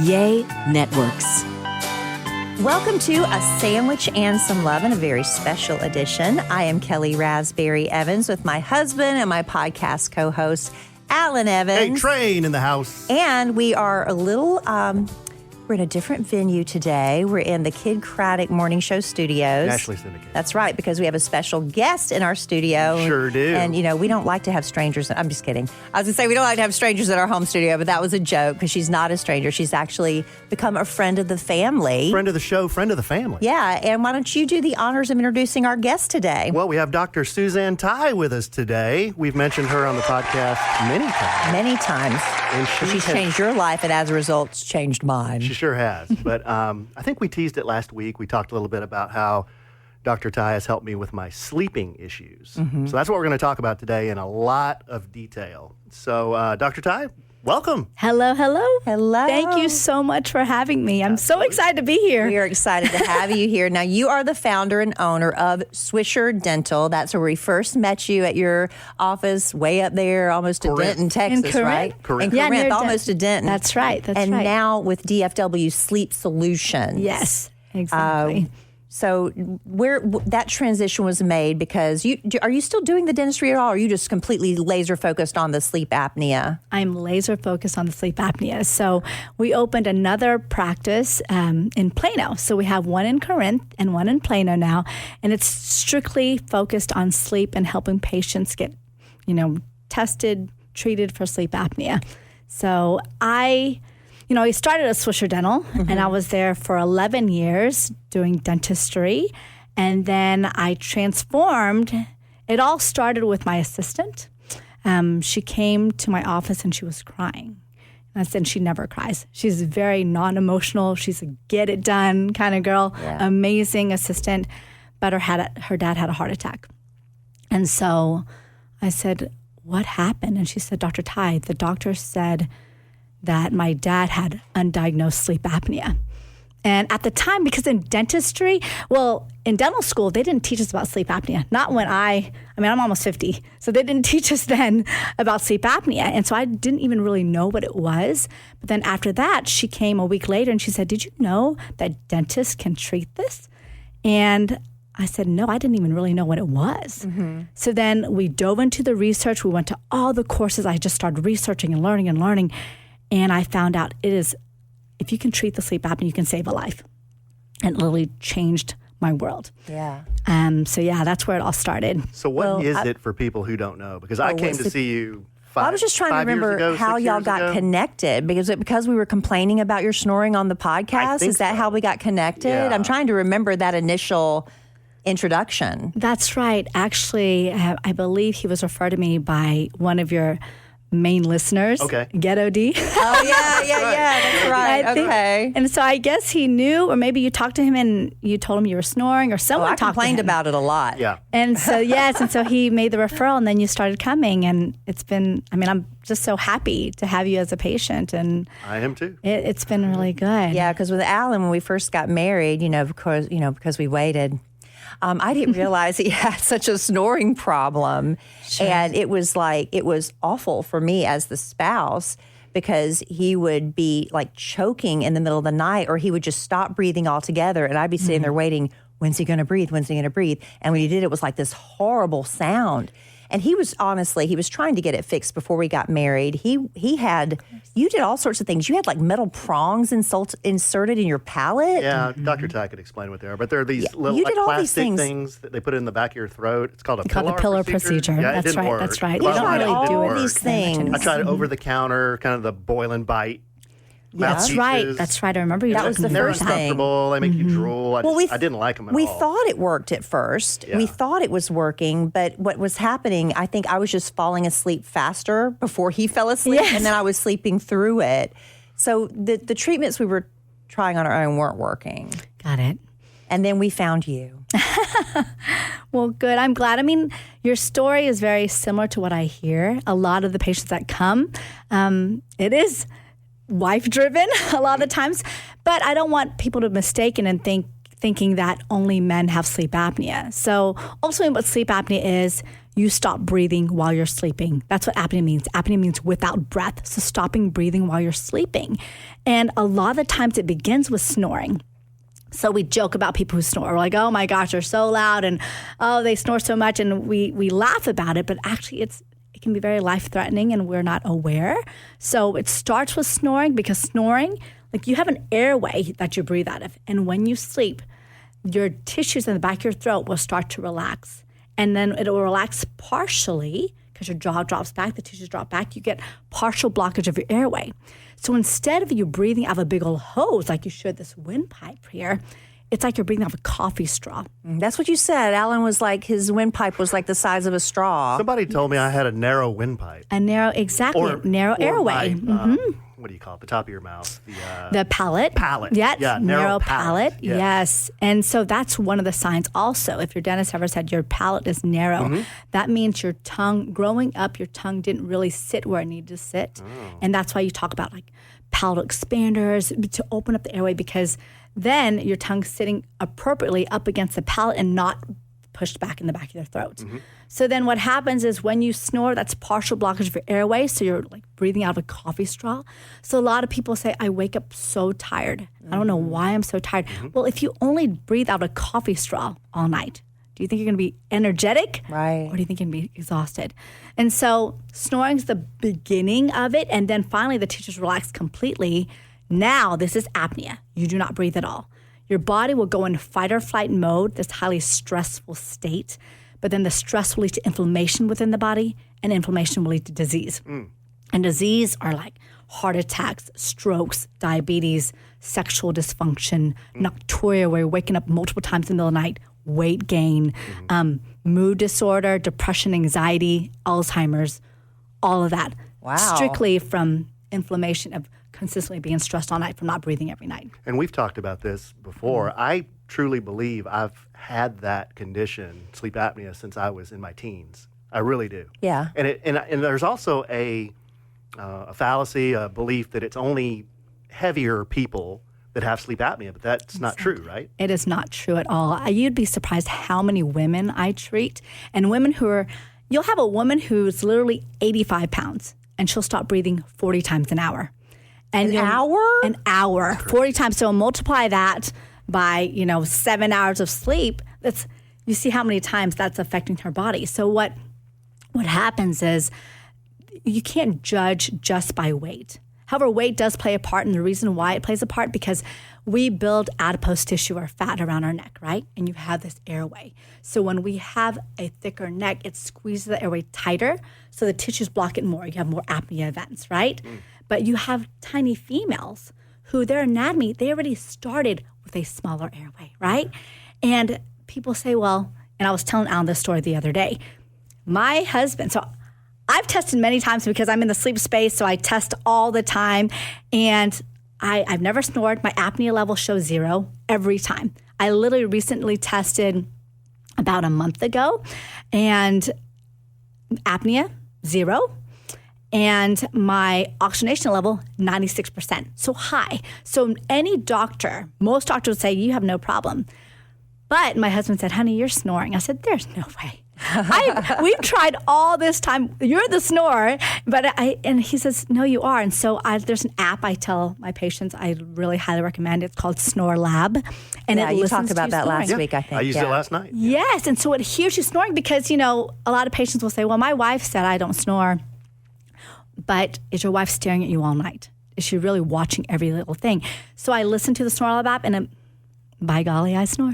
Yay Networks. Welcome to A Sandwich and Some Love in a very special edition. I am Kellie Raspberry Evans with my husband and my podcast co-host, Alan Evans. Hey, Train in the house. And we are a little, we're in a different venue today. We're in the Kid Craddock Morning Show studios. Nationally syndicated. That's right, because we have a special guest in our studio. Sure do. And, you know, we don't like to have strangers. I'm just kidding. I was going to say we don't like to have strangers at our home studio, but that was a joke because she's not a stranger. She's actually become a friend of the family. Friend of the show, friend of the family. Yeah, and why don't you do the honors of introducing our guest today? Well, we have Dr. Suzanne Thai with us today. We've mentioned her on the podcast many times. Many times. And She's changed your life, and as a result, it's changed mine. She sure has. But I think we teased it last week. We talked a little bit about how Dr. Thai has helped me with my sleeping issues. So that's what we're going to talk about today in a lot of detail. So, Dr. Thai, welcome. Hello. Hello. Thank you so much for having me. I'm so excited to be here. We are excited to have you here. Now, you are the founder and owner of Swisher Dental. That's where we first met you at your office way up there, almost to Denton, Texas, right? Correct. In Yeah, Corinth, near almost to Denton. That's right. And now with DFW Sleep Solutions. Yes, exactly. So where that transition was made because are you still doing the dentistry at all, or are you just completely laser focused on the sleep apnea? I'm laser focused on the sleep apnea. So we opened another practice in Plano. So we have one in Corinth and one in Plano now, and it's strictly focused on sleep and helping patients get, tested, treated for sleep apnea. So I started at Swisher Dental, and I was there for 11 years doing dentistry. And then I transformed. It all started with my assistant. She came to my office and she was crying. And I said, she never cries. She's very non-emotional. She's a get it done kind of girl. Yeah. Amazing assistant. But her dad had a heart attack. And so I said, what happened? And she said, Dr. Thai, the doctor said that my dad had undiagnosed sleep apnea. And at the time, because in dentistry, in dental school, they didn't teach us about sleep apnea. Not when I'm almost 50. So they didn't teach us then about sleep apnea. And so I didn't even really know what it was. But then after that, she came a week later and she said, did you know that dentists can treat this? And I said, no, I didn't even really know what it was. So then we dove into the research. We went to all the courses. I just started researching and learning. And I found out if you can treat the sleep apnea, you can save a life. And it literally changed my world. Yeah. So that's where it all started. So what is it for people who don't know? Because I came to see you I was just trying to remember how y'all got connected. Because we were complaining about your snoring on the podcast? Is that how we got connected? Yeah. I'm trying to remember that initial introduction. That's right. Actually, I believe he was referred to me by one of your main listeners, Ghetto D. Oh, yeah, that's right. Okay. And so I guess he knew, or maybe you talked to him and you told him you were snoring, or someone talked to him. I complained about it a lot. Yeah. And so, and so he made the referral, and then you started coming, and it's been, I'm just so happy to have you as a patient. And I am too. It's been really good. Yeah, because with Alan, when we first got married, because we waited, I didn't realize he had such a snoring problem. Sure. And it was awful for me as the spouse because he would be like choking in the middle of the night, or he would just stop breathing altogether. And I'd be sitting there waiting, when's he going to breathe? When's he going to breathe? And when he did, it was like this horrible sound. And he was trying to get it fixed before we got married. You did all sorts of things. You had like metal prongs inserted in your palate. Yeah, Dr. Thai could explain what they are. But there are these little plastic things that they put in the back of your throat. It's called a pillar procedure. Yeah, that's it didn't work. That's right. You tried really all these things. I tried it over the counter, kind of the boil and bite. That's right. I remember you. That was the first thing. They're uncomfortable. They make you drool. I didn't like them at all. We thought it worked at first. Yeah. We thought it was working, but what was happening, I think I was just falling asleep faster before he fell asleep, and then I was sleeping through it. So the treatments we were trying on our own weren't working. Got it. And then we found you. Well, good. I'm glad. Your story is very similar to what I hear. A lot of the patients that come, it is wife-driven a lot of the times, but I don't want people to mistake it and thinking that only men have sleep apnea. So ultimately what sleep apnea is, you stop breathing while you're sleeping. That's what apnea means. Apnea means without breath. So stopping breathing while you're sleeping. And a lot of the times it begins with snoring. So we joke about people who snore. We're like, oh my gosh, they're so loud and oh, they snore so much. And we laugh about it, but actually it can be very life-threatening and we're not aware. So it starts with snoring because snoring, like you have an airway that you breathe out of. And when you sleep, your tissues in the back of your throat will start to relax. And then it will relax partially because your jaw drops back, the tissues drop back. You get partial blockage of your airway. So instead of you breathing out of a big old hose like you should this windpipe here, it's like you're breathing out of a coffee straw. That's what you said. Alan was like, his windpipe was like the size of a straw. Somebody told me I had a narrow windpipe. A narrow, exactly, narrow airway. What do you call it? The top of your mouth. The palate. Palate. Yes, Yeah, narrow palate. Yes. And so that's one of the signs also. If your dentist ever said your palate is narrow, that means your tongue, growing up, your tongue didn't really sit where it needed to sit. And that's why you talk about like palatal expanders to open up the airway, because then your tongue's sitting appropriately up against the palate and not pushed back in the back of your throat. So then what happens is when you snore, that's partial blockage of your airway. So you're like breathing out of a coffee straw. So a lot of people say, I wake up so tired. I don't know why I'm so tired. Well, if you only breathe out a coffee straw all night, do you think you're going to be energetic? Right. Or do you think you're going to be exhausted? And so snoring is the beginning of it. And then finally the tissues relax completely. Now this is apnea. You do not breathe at all. Your body will go in fight or flight mode, this highly stressful state. But then the stress will lead to inflammation within the body, and inflammation will lead to disease. And disease are like heart attacks, strokes, diabetes, sexual dysfunction, nocturia, where you're waking up multiple times in the middle of the night, weight gain, mood disorder, depression, anxiety, Alzheimer's, all of that. Wow. Strictly from inflammation of consistently being stressed all night from not breathing every night. And we've talked about this before. I truly believe I've had that condition, sleep apnea, since I was in my teens. I really do. Yeah. And there's also a fallacy, a belief that it's only heavier people that have sleep apnea, but that's not true, right? It is not true at all. You'd be surprised how many women I treat, and women you'll have a woman who's literally 85 pounds, and she'll stop breathing 40 times an hour. An hour? An hour, 40 times. So multiply that by, 7 hours of sleep. You see how many times that's affecting her body. So what happens is you can't judge just by weight. However, weight does play a part, and the reason why it plays a part, because we build adipose tissue or fat around our neck, right? And you have this airway. So when we have a thicker neck, it squeezes the airway tighter, so the tissues block it more. You have more apnea events, right? But you have tiny females who their anatomy, they already started with a smaller airway, right? And people say, well, and I was telling Alan this story the other day. My husband, so I've tested many times because I'm in the sleep space, so I test all the time. And I've never snored. My apnea level shows 0 every time. I literally recently tested about a month ago, and apnea, 0. And my oxygenation level, 96%. So high. So any doctor, most doctors would say, you have no problem. But my husband said, honey, you're snoring. I said, there's no way. We've tried all this time. You're the snorer. And he says, no, you are. And so there's an app I tell my patients I really highly recommend. It's called Snore Lab. And yeah, it you listens talked about to that snoring. last week, I think. I used it last night. Yes. And so it hears you snoring because, a lot of patients will say, well, my wife said I don't snore. But is your wife staring at you all night? Is she really watching every little thing? So I listen to the Snore Lab app, and by golly, I snore.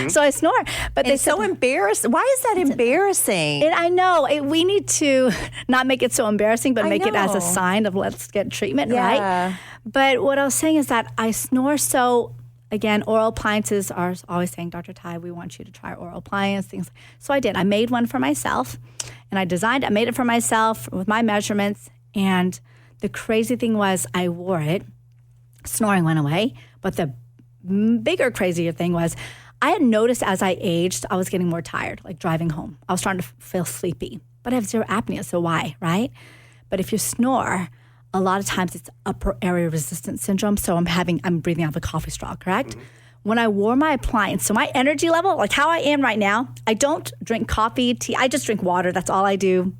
So I snore. But It's so embarrassing. Why is that embarrassing? And I know. We need to not make it so embarrassing, but make it as know. a sign of let's get treatment, Yeah. right? But what I was saying is that I snore. So again, oral appliances are always saying, Dr. Thai, we want you to try oral appliance, things. So I did. I made one for myself, and I made it for myself with my measurements. And the crazy thing was I wore it. Snoring went away. But the bigger, crazier thing was I had noticed as I aged, I was getting more tired, like driving home. I was starting to feel sleepy. But I have 0 apnea, so why, right? But if you snore, a lot of times it's upper area resistance syndrome. So I'm breathing out of a coffee straw, correct? when I wore my appliance, so my energy level, like how I am right now, I don't drink coffee, tea. I just drink water. That's all I do.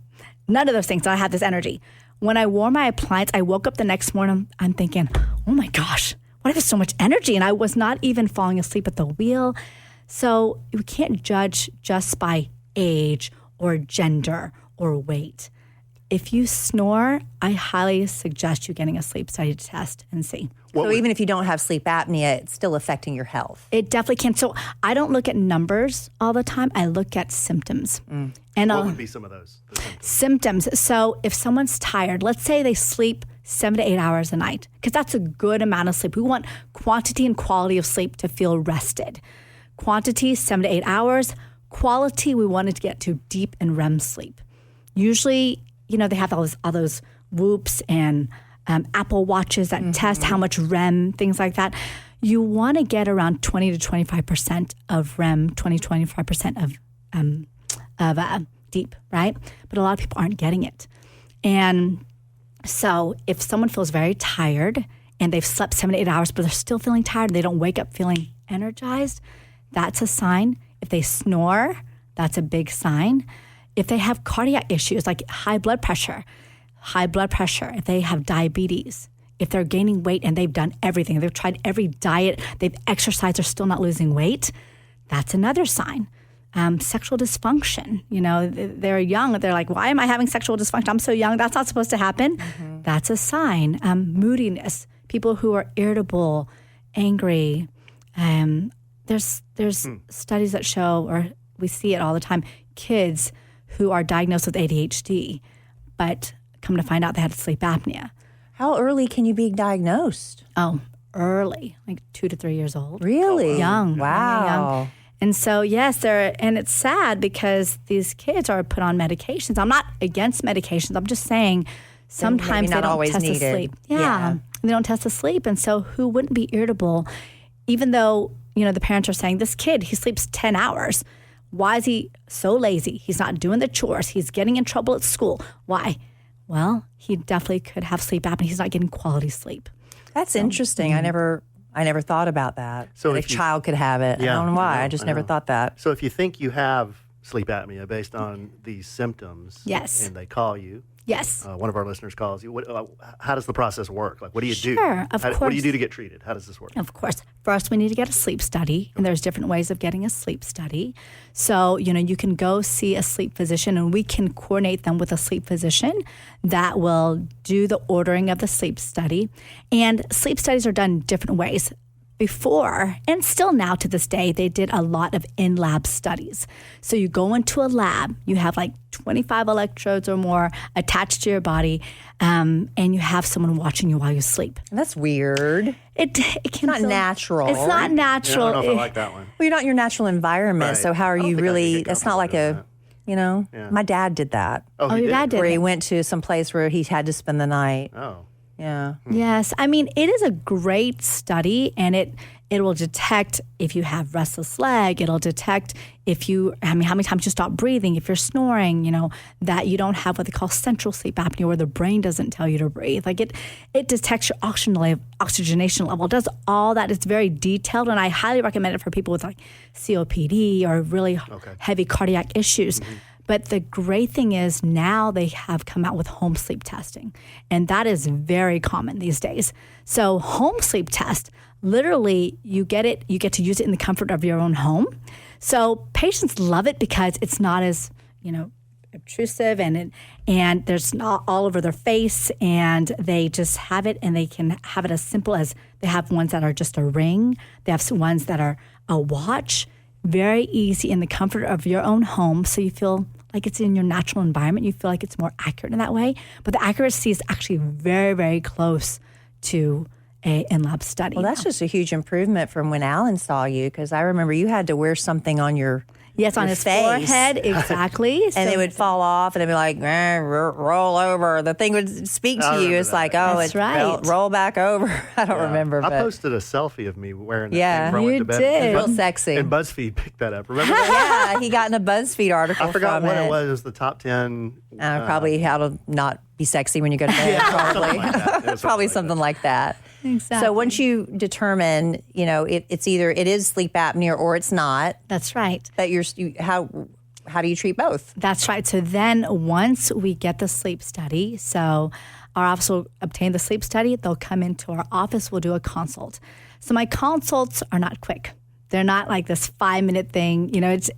None of those things. So I have this energy. When I wore my appliance, I woke up the next morning, I'm thinking, oh my gosh, why do I have so much energy? And I was not even falling asleep at the wheel. So we can't judge just by age or gender or weight. If you snore, I highly suggest you getting a sleep study test and see. So even if you don't have sleep apnea, it's still affecting your health. It definitely can. So I don't look at numbers all the time. I look at symptoms. And What would be some of those? The symptoms? symptoms. So if someone's tired, let's say they sleep 7 to 8 hours a night, because that's a good amount of sleep. We want quantity and quality of sleep to feel rested. Quantity, 7 to 8 hours. Quality, we wanted to get to deep and REM sleep. Usually, they have all those Whoops and Apple Watches that test how much REM, things like that. You want to get around 20 to 25% of REM, 25% of deep, right? But a lot of people aren't getting it. And so if someone feels very tired and they've slept 7 to 8 hours, but they're still feeling tired and they don't wake up feeling energized, that's a sign. If they snore, that's a big sign. If they have cardiac issues like high blood pressure, if they have diabetes, if they're gaining weight and they've done everything, they've tried every diet, they've exercised, they're still not losing weight, that's another sign. Sexual dysfunction, they're young, they're like, why am I having sexual dysfunction? I'm so young, that's not supposed to happen. That's a sign. Moodiness, people who are irritable, angry. There's studies that show, or we see it all the time, kids who are diagnosed with ADHD, but come to find out they had sleep apnea. How early can you be diagnosed? Oh, early, like 2 to 3 years old. Really? Young. Wow. Young. And so, yes, and it's sad because these kids are put on medications. I'm not against medications. I'm just saying sometimes they don't test the sleep. Yeah. They don't test the sleep. And so who wouldn't be irritable, even though, the parents are saying, this kid, he sleeps 10 hours. Why is he so lazy? He's not doing the chores. He's getting in trouble at school. Why? Well, he definitely could have sleep apnea. He's not getting quality sleep. That's interesting. I never thought about that. So that a if you- child could have it. Yeah, I don't know why. I just I never know. thought that. So if you think you have sleep apnea based on these symptoms, Yes. and they call you, Yes. one of our listeners calls you, how does the process work? Like, what do you do? Sure, of What do course. you do to get treated? How does this work? Of course. First, we need to get a sleep study, and there's different ways of getting a sleep study. So, you can go see a sleep physician, and we can coordinate them with a sleep physician that will do the ordering of the sleep study. And sleep studies are done different ways. Before, and still now to this day, they did a lot of in-lab studies. So you go into a lab, you have like 25 electrodes or more attached to your body, and you have someone watching you while you sleep. That's weird. It can not feel- natural. It's not Yeah, natural. I don't know if I like that one. Well, you're not in your natural environment, Right. so how are I don't you think I could really? get That's not like comfortable doing a, my dad did that. Oh, Oh, he your did? dad did. Where he it. went to some place where he had to spend the night. Oh. Yeah. Yes. I mean, it is a great study, and it will detect if you have restless leg. It'll detect how many times you stop breathing, if you're snoring, that you don't have what they call central sleep apnea, where the brain doesn't tell you to breathe. Like it detects your oxygenation level. It does all that. It's very detailed, and I highly recommend it for people with like COPD or really heavy cardiac issues. But the great thing is now they have come out with home sleep testing, and that is very common these days. So home sleep test, literally you get to use it in the comfort of your own home. So patients love it because it's not as, obtrusive and there's not all over their face, and they just have it, and they can have it as simple as they have ones that are just a ring. They have some ones that are a watch. Very easy in the comfort of your own home, so you feel like it's in your natural environment. You feel like it's more accurate in that way. But the accuracy is actually very, very close to a in-lab study. Well, that's just a huge improvement from when Alan saw you, because I remember you had to wear something on your yes, on your his face. forehead, exactly. And it would fall off, and it'd be like, roll over. The thing would speak I to you. remember It's that. like, oh, That's it's right. roll back over. I don't remember. I But posted a selfie of me wearing that Yeah, thing before I went you to bed. did. real sexy. And BuzzFeed picked that up. Remember that? Yeah, he got in a BuzzFeed article I forgot from what it. it was. It was the top 10. Probably how to not be sexy when you go to bed. Probably, like that. It was probably like something like that. Exactly. So once you determine, it's either it is sleep apnea or it's not. That's right. That how do you treat both? That's right. So then once we get the sleep study, so our office will obtain the sleep study, they'll come into our office, we'll do a consult. So my consults are not quick. They're not like this 5-minute thing.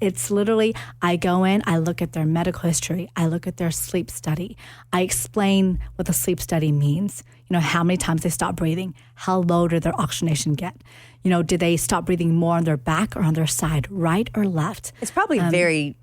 It's literally, I go in, I look at their medical history, I look at their sleep study. I explain what the sleep study means. How many times they stop breathing, how low did their oxygenation get? Did they stop breathing more on their back or on their side, right or left? It's probably very,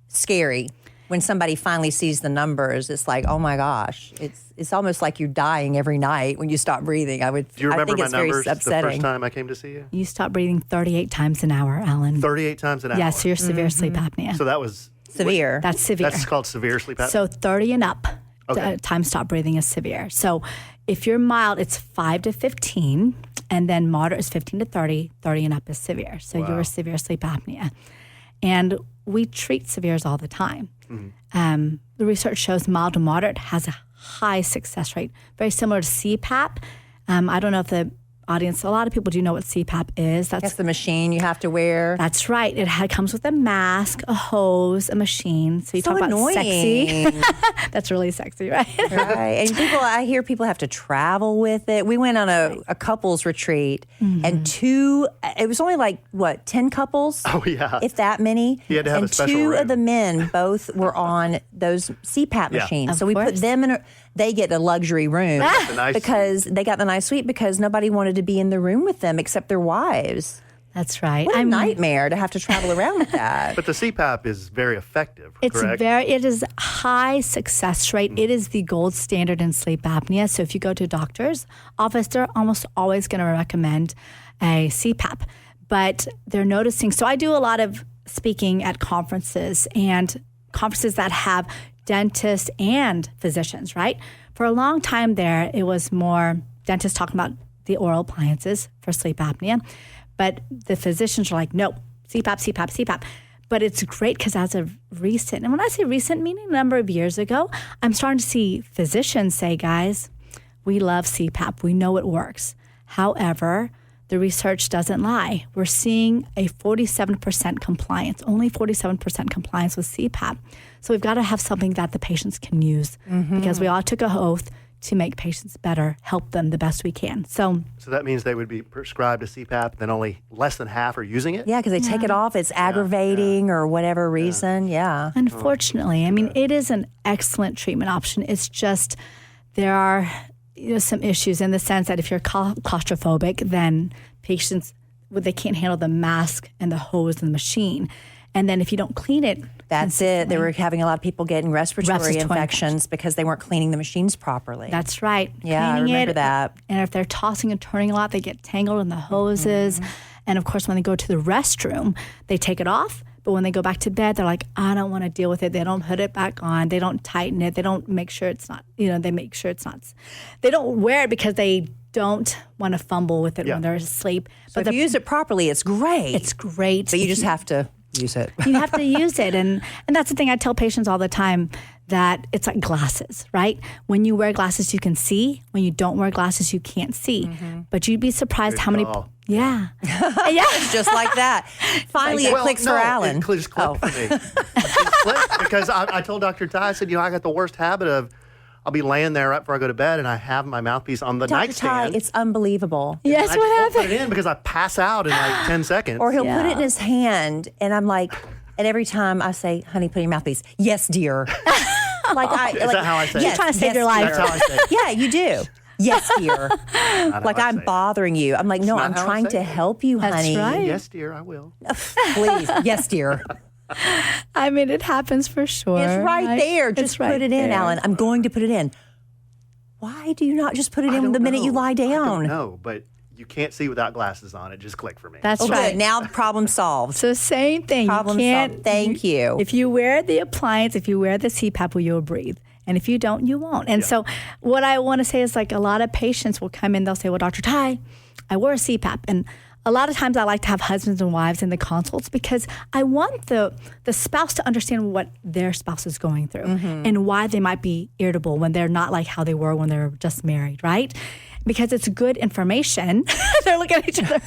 scary when somebody finally sees the numbers. It's like, oh my gosh, it's almost like you're dying every night when you stop breathing. Do you remember I think my it's numbers very upsetting. the first time I came to see you? You stop breathing 38 times an hour, Alan. 38 times an hour? Yes, so you're severe sleep apnea. So that was... Severe. That's severe. That's called severe sleep apnea? So 30 and up, Okay. time stop breathing is severe. So if you're mild, it's 5 to 15, and then moderate is 15 to 30. 30 and up is severe. So you're severe sleep apnea. And we treat severes all the time. The research shows mild to moderate has a high success rate, very similar to CPAP. I don't know if the audience, a lot of people do know what CPAP is. That's the machine you have to wear. That's right. It comes with a mask, a hose, a machine. So you So talk annoying. about sexy. That's really sexy, right? Right. And I hear people have to travel with it. We went on a couples retreat and it was only 10 couples? Oh, yeah. If that many. You had to have and a special two room. of the men both were on those CPAP machines. Of So we course. put them they get a luxury room the nice because they got the nice suite because nobody wanted to be in the room with them except their wives. That's right. What a nightmare to have to travel around with that. But the CPAP is very effective, It's correct? it is high success rate. It is the gold standard in sleep apnea. So if you go to a doctor's office, they're almost always going to recommend a CPAP. But they're noticing. So I do a lot of speaking at conferences that have dentists and physicians, right? For a long time there, it was more dentists talking about the oral appliances for sleep apnea. But the physicians are like, no, CPAP, CPAP, CPAP. But it's great because as of recent, and when I say recent, meaning a number of years ago, I'm starting to see physicians say, guys, we love CPAP. We know it works. However, the research doesn't lie. We're seeing a 47% compliance, only 47% compliance with CPAP. So we've got to have something that the patients can use because we all took an oath to make patients better, help them the best we can. So that means they would be prescribed a CPAP, then only less than half are using it? Yeah, because they take it off. It's aggravating or whatever reason. Yeah. unfortunately, it is an excellent treatment option. It's just there are some issues in the sense that if you're claustrophobic, then patients, they can't handle the mask and the hose and the machine. And then if you don't clean it, That's it. They were having a lot of people getting respiratory infections because they weren't cleaning the machines properly. That's right. Yeah, I remember that. And if they're tossing and turning a lot, they get tangled in the hoses. And of course, when they go to the restroom, they take it off. But when they go back to bed, they're like, I don't want to deal with it. They don't put it back on. They don't tighten it. They don't make sure it's not, they make sure it's not. They don't wear it because they don't want to fumble with it when they're asleep. So if you use it properly, it's great. It's great. But you just have to use it. You have to use it. And that's the thing I tell patients all the time, that it's like glasses, right? When you wear glasses, you can see. When you don't wear glasses, you can't see. But you'd be surprised how many... call. Yeah. It's just like that. Finally, it clicks for Alan. It just clicked for me. It clicked because I told Dr. Thai, I said, I got the worst habit of, I'll be laying there right before I go to bed and I have my mouthpiece on the Dr. Thai, nightstand. it's unbelievable. Yes, I what just won't happened? put it in because I pass out in like 10 seconds. Or he'll put it in his hand, and I'm like, and every time I say, honey, put it in your mouthpiece. Yes, dear. Is that how I say it? You're trying to save your life. That's how I say it. Yeah, you do. Yes, dear. Like how I I'm say it. bothering you. I'm like, no, not I'm how I trying say to it. help you, That's honey. right. Yes, dear, I will. Please. Yes, dear. It happens for sure. It's right there. It's Just right put it in, there. Alan. I'm going to put it in. Why do you not just put it I in don't the minute you know. lie I down? don't know, but you can't see without glasses on. It just clicked for me. That's Oh, right. good. Now the problem solved. So same thing. Problem you can't, solved. Thank you. If you wear the appliance, if you wear the CPAP, well, you'll breathe. And if you don't, you won't. And so what I want to say is, like, a lot of patients will come in, they'll say, well, Dr. Thai, I wear a CPAP. And a lot of times I like to have husbands and wives in the consults because I want the spouse to understand what their spouse is going through and why they might be irritable when they're not like how they were when they're just married, right? because it's good information. They're looking at each other.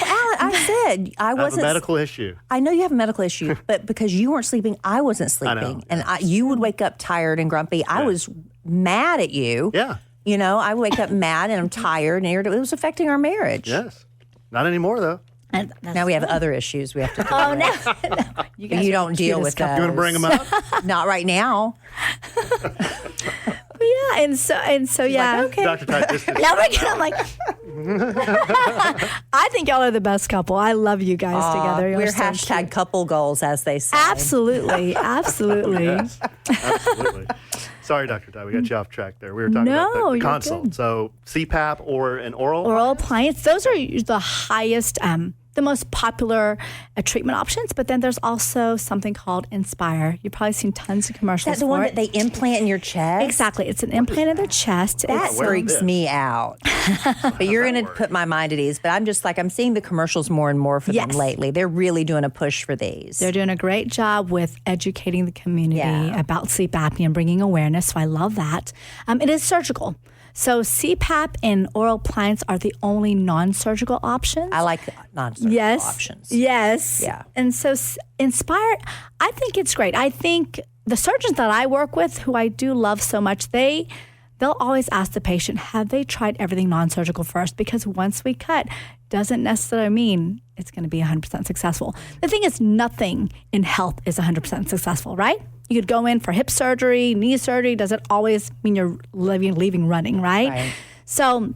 Well, Alan, I said I wasn't. I have a medical issue. I know you have a medical issue, but because you weren't sleeping, I wasn't sleeping. I know, And you would wake up tired and grumpy. I was mad at you. Yeah. You know, I wake up mad and I'm tired and irritable. It was affecting our marriage. Yes. Not anymore, though. And Now we have other issues we have to deal oh, with. no. You don't deal with that. those. You want to bring them up? Not right now. Yeah, and so yeah. Like, okay. Dr. Thai, this is Now I'm like, I think y'all are the best couple. I love you guys together. You're We're so hashtag cute. couple goals, as they say. Absolutely, absolutely. Yes, absolutely. Sorry, Dr. Thai, we got you off track there. We were talking No, about the you're consult. good. So CPAP or an oral? Oral appliance, those are the highest, the most popular treatment options. But then there's also something called Inspire. You've probably seen tons of commercials Is that the for one it. that they implant in your chest? Exactly. It's an implant in their chest. That It's, where is freaks this? me out. But you're going to put my mind at ease. But I'm just like, I'm seeing the commercials more and more for them Yes. lately. They're really doing a push for these. They're doing a great job with educating the community Yeah. about sleep apnea and bringing awareness. So I love that. It is surgical. So CPAP and oral appliance are the only non-surgical options. I like non-surgical options. Yes. Yeah. And so Inspire, I think it's great. I think the surgeons that I work with, who I do love so much, they'll always ask the patient, have they tried everything non-surgical first? Because once we cut, doesn't necessarily mean it's going to be 100% successful. The thing is, nothing in health is 100% successful, right? You could go in for hip surgery, knee surgery. Does it always mean you're leaving running, right? Right. So,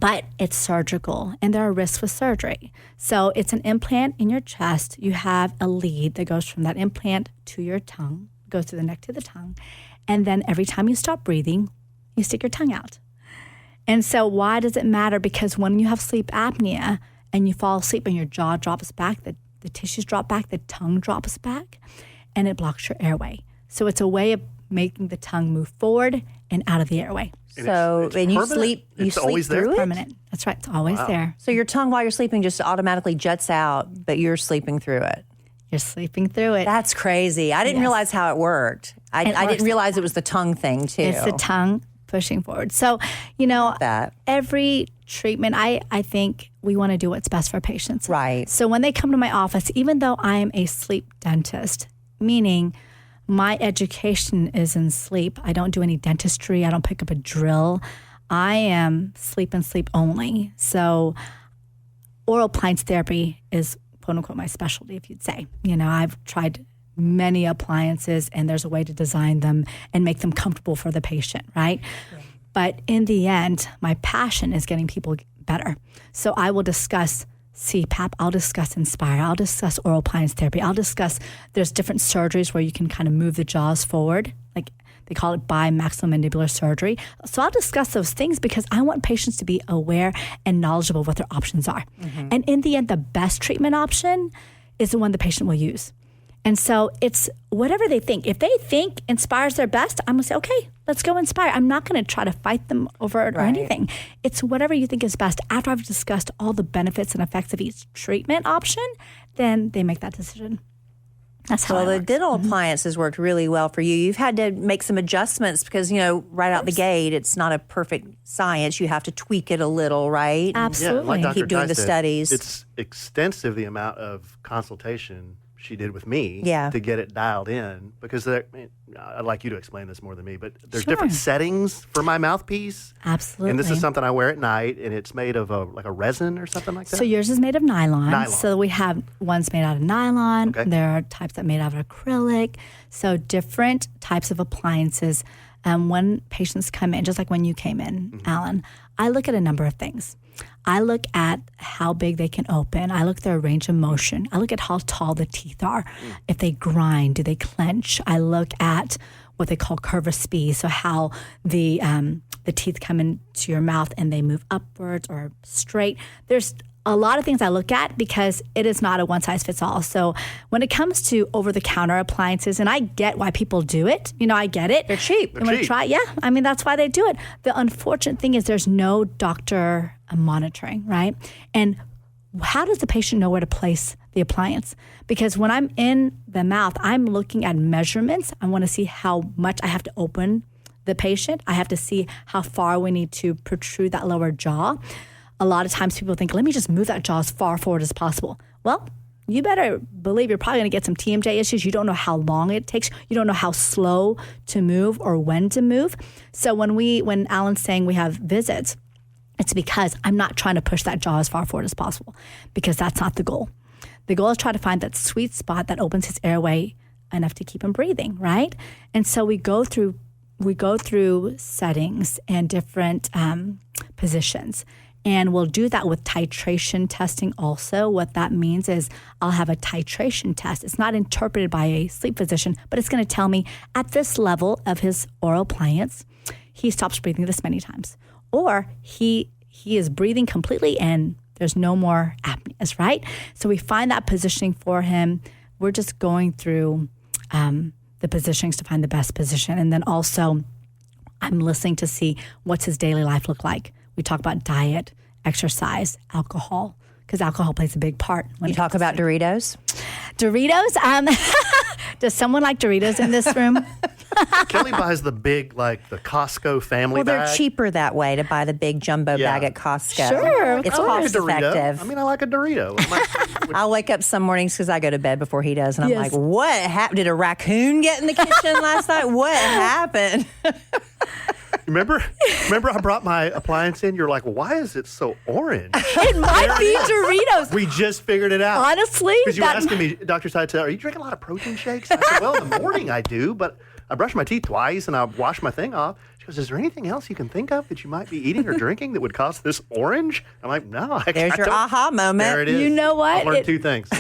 but it's surgical and there are risks with surgery. So it's an implant in your chest. You have a lead that goes from that implant to your tongue, goes through the neck to the tongue. And then every time you stop breathing, you stick your tongue out. And so why does it matter? Because when you have sleep apnea and you fall asleep and your jaw drops back, the tissues drop back, the tongue drops back, and it blocks your airway. So it's a way of making the tongue move forward and out of the airway. So, it's and you permanent? sleep It's always there? through it? Permanent. That's right. It's always there. So your tongue while you're sleeping just automatically juts out, but you're sleeping through it. You're sleeping through it. That's crazy. I didn't realize how it worked. I works didn't realize it was the tongue thing too. It's the tongue pushing forward. So, every treatment, I think we want to do what's best for patients. Right. So when they come to my office, even though I am a sleep dentist, meaning my education is in sleep, I don't do any dentistry, I don't pick up a drill. I am sleep and sleep only. So oral appliance therapy is quote unquote my specialty, if you'd say. I've tried many appliances and there's a way to design them and make them comfortable for the patient, right? Yeah. But in the end, my passion is getting people better. So I will discuss CPAP, I'll discuss Inspire, I'll discuss oral appliance therapy, I'll discuss there's different surgeries where you can kind of move the jaws forward, like they call it bimaxillomandibular surgery. So I'll discuss those things because I want patients to be aware and knowledgeable of what their options are. Mm-hmm. And in the end, the best treatment option is the one the patient will use. And so it's whatever they think. If they think Inspire's their best, I'm going to say, okay, let's go Inspire. I'm not going to try to fight them over it or anything. It's whatever you think is best. After I've discussed all the benefits and effects of each treatment option, then they make that decision. That's how Well, it the works. dental appliances worked really well for you. You've had to make some adjustments because, right out the gate, it's not a perfect science. You have to tweak it a little, right? Absolutely. Yeah, like Dr. Keep doing Thai the said, studies. It's extensive, the amount of consultation she did with me Yeah. to get it dialed in because I'd like you to explain this more than me, but there's Sure. different settings for my mouthpiece. Absolutely. And this is something I wear at night, and it's made of a resin or something like that. So yours is made of nylon. Nylon. So we have ones made out of nylon. Okay. There are types that are made out of acrylic. So different types of appliances. When patients come in, just like when you came in, Alan, I look at a number of things. I look at how big they can open. I look at their range of motion. I look at how tall the teeth are. If they grind, do they clench? I look at what they call curve of speed, so how the teeth come into your mouth and they move upwards or straight. There's a lot of things I look at because it is not a one-size-fits-all. So when it comes to over-the-counter appliances, and I get why people do it, I get it. They're cheap. You want to try? Yeah, that's why they do it. The unfortunate thing is there's no doctor monitoring, right? And how does the patient know where to place the appliance? Because when I'm in the mouth, I'm looking at measurements. I want to see how much I have to open the patient. I have to see how far we need to protrude that lower jaw. A lot of times people think, let me just move that jaw as far forward as possible. Well, you better believe you're probably going to get some TMJ issues. You don't know how long it takes. You don't know how slow to move or when to move. So when Alan's saying we have visits, it's because I'm not trying to push that jaw as far forward as possible, because that's not the goal. The goal is try to find that sweet spot that opens his airway enough to keep him breathing, right? And so we go through settings and different positions. And we'll do that with titration testing also. What that means is I'll have a titration test. It's not interpreted by a sleep physician, but it's going to tell me at this level of his oral appliance, he stops breathing this many times. Or he is breathing completely and there's no more apneas, right? So we find that positioning for him. We're just going through the positionings to find the best position. And then also I'm listening to see what's his daily life look like. We talk about diet, exercise, alcohol, because alcohol plays a big part. You talk about Doritos? Doritos? Does someone like Doritos in this room? Kellie buys the big, like the Costco family Well, they're bag. cheaper that way to buy the big jumbo bag at Costco. Sure, It's I like cost a Dorito. effective. I mean, I like a Dorito. I'll wake up some mornings because I go to bed before he does, and I'm Yes. like, what happened? Did a raccoon get in the kitchen last night? What happened? Remember I brought my appliance in? You're like, why is it so orange? It might be Doritos. We just figured it out. Honestly, Because you were asking me, Dr. Thai, are you drinking a lot of protein shakes? I said, well, in the morning I do, but I brush my teeth twice and I wash my thing off. She goes, is there anything else you can think of that you might be eating or drinking that would cause this orange? I'm like, no. There's your aha moment. There it is. You know what? I learned two things.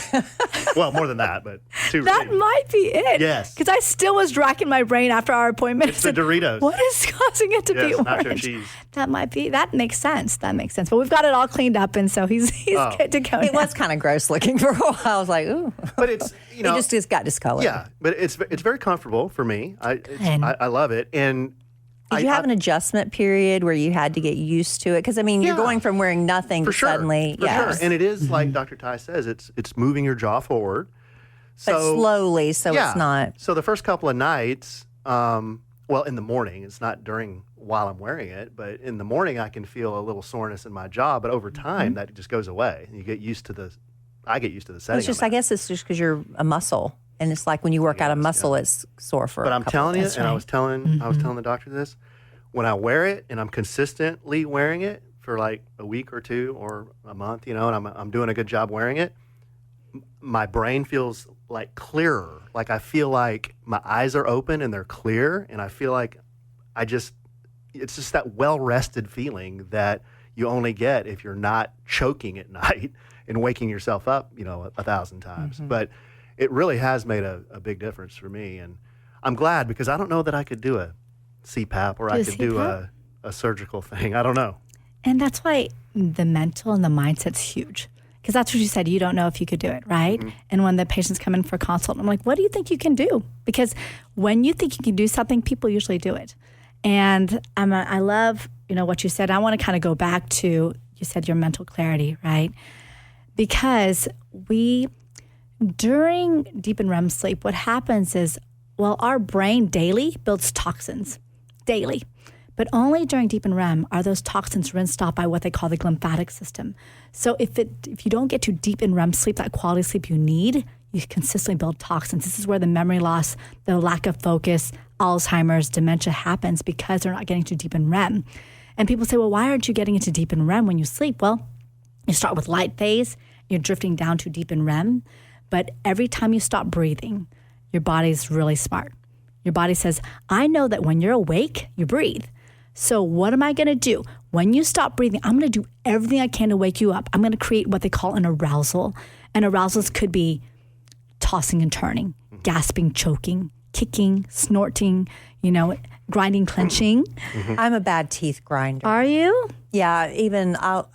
Well, more than that, but two. that might be it. Yes. Because I still was racking my brain after our appointment. It's the Doritos. What is causing it to be Yes, nacho orange? cheese. That makes sense. But we've got it all cleaned up, and so he's good to go It now. was kind of gross looking for a while. I was like, ooh. But it's, He just got discolored. yeah, but it's very comfortable for me. I love it. And Did you have an adjustment period where you had to get used to it? Because, I mean, you're Yeah. going from wearing nothing for to sure, suddenly. for Yes. sure. And it is like Dr. Thai says, it's moving your jaw forward. But slowly, so yeah. it's not. So the first couple of nights, well, in the morning, it's not while I'm wearing it, but in the morning I can feel a little soreness in my jaw. But over time, that just goes away. You get used to I get used to the setting. It's just, I guess it's just because you're a muscle. And it's like when you work out a muscle, it's sore for But a I'm couple telling you, days. and I was telling the doctor this, when I wear it and I'm consistently wearing it for like a week or two or a month, and I'm doing a good job wearing it, my brain feels like clearer. Like I feel like my eyes are open and they're clear, and I feel like it's just that well-rested feeling that you only get if you're not choking at night and waking yourself up, 1,000 times. But it really has made a big difference for me, and I'm glad, because I don't know that I could do a CPAP or I could do a surgical thing. I don't know. And that's why the mental and the mindset's huge. Because that's what you said. You don't know if you could do it, right? And when the patients come in for consult, I'm like, what do you think you can do? Because when you think you can do something, people usually do it. And I love, what you said. I want to kind of go back to, you said your mental clarity, right? Because during deep and REM sleep, what happens is, our brain daily builds toxins, daily. But only during deep and REM are those toxins rinsed off by what they call the lymphatic system. So if you don't get to deep and REM sleep, that quality sleep you need, you consistently build toxins. This is where the memory loss, the lack of focus, Alzheimer's, dementia happens, because they're not getting to deep and REM. And people say, well, why aren't you getting into deep and REM when you sleep? Well, you start with light phase, you're drifting down to deep and REM. But every time you stop breathing, your body's really smart. Your body says, I know that when you're awake, you breathe. So what am I going to do? When you stop breathing, I'm going to do everything I can to wake you up. I'm going to create what they call an arousal. And arousals could be tossing and turning, gasping, choking, kicking, snorting, grinding, clenching. I'm a bad teeth grinder. Are you? Yeah,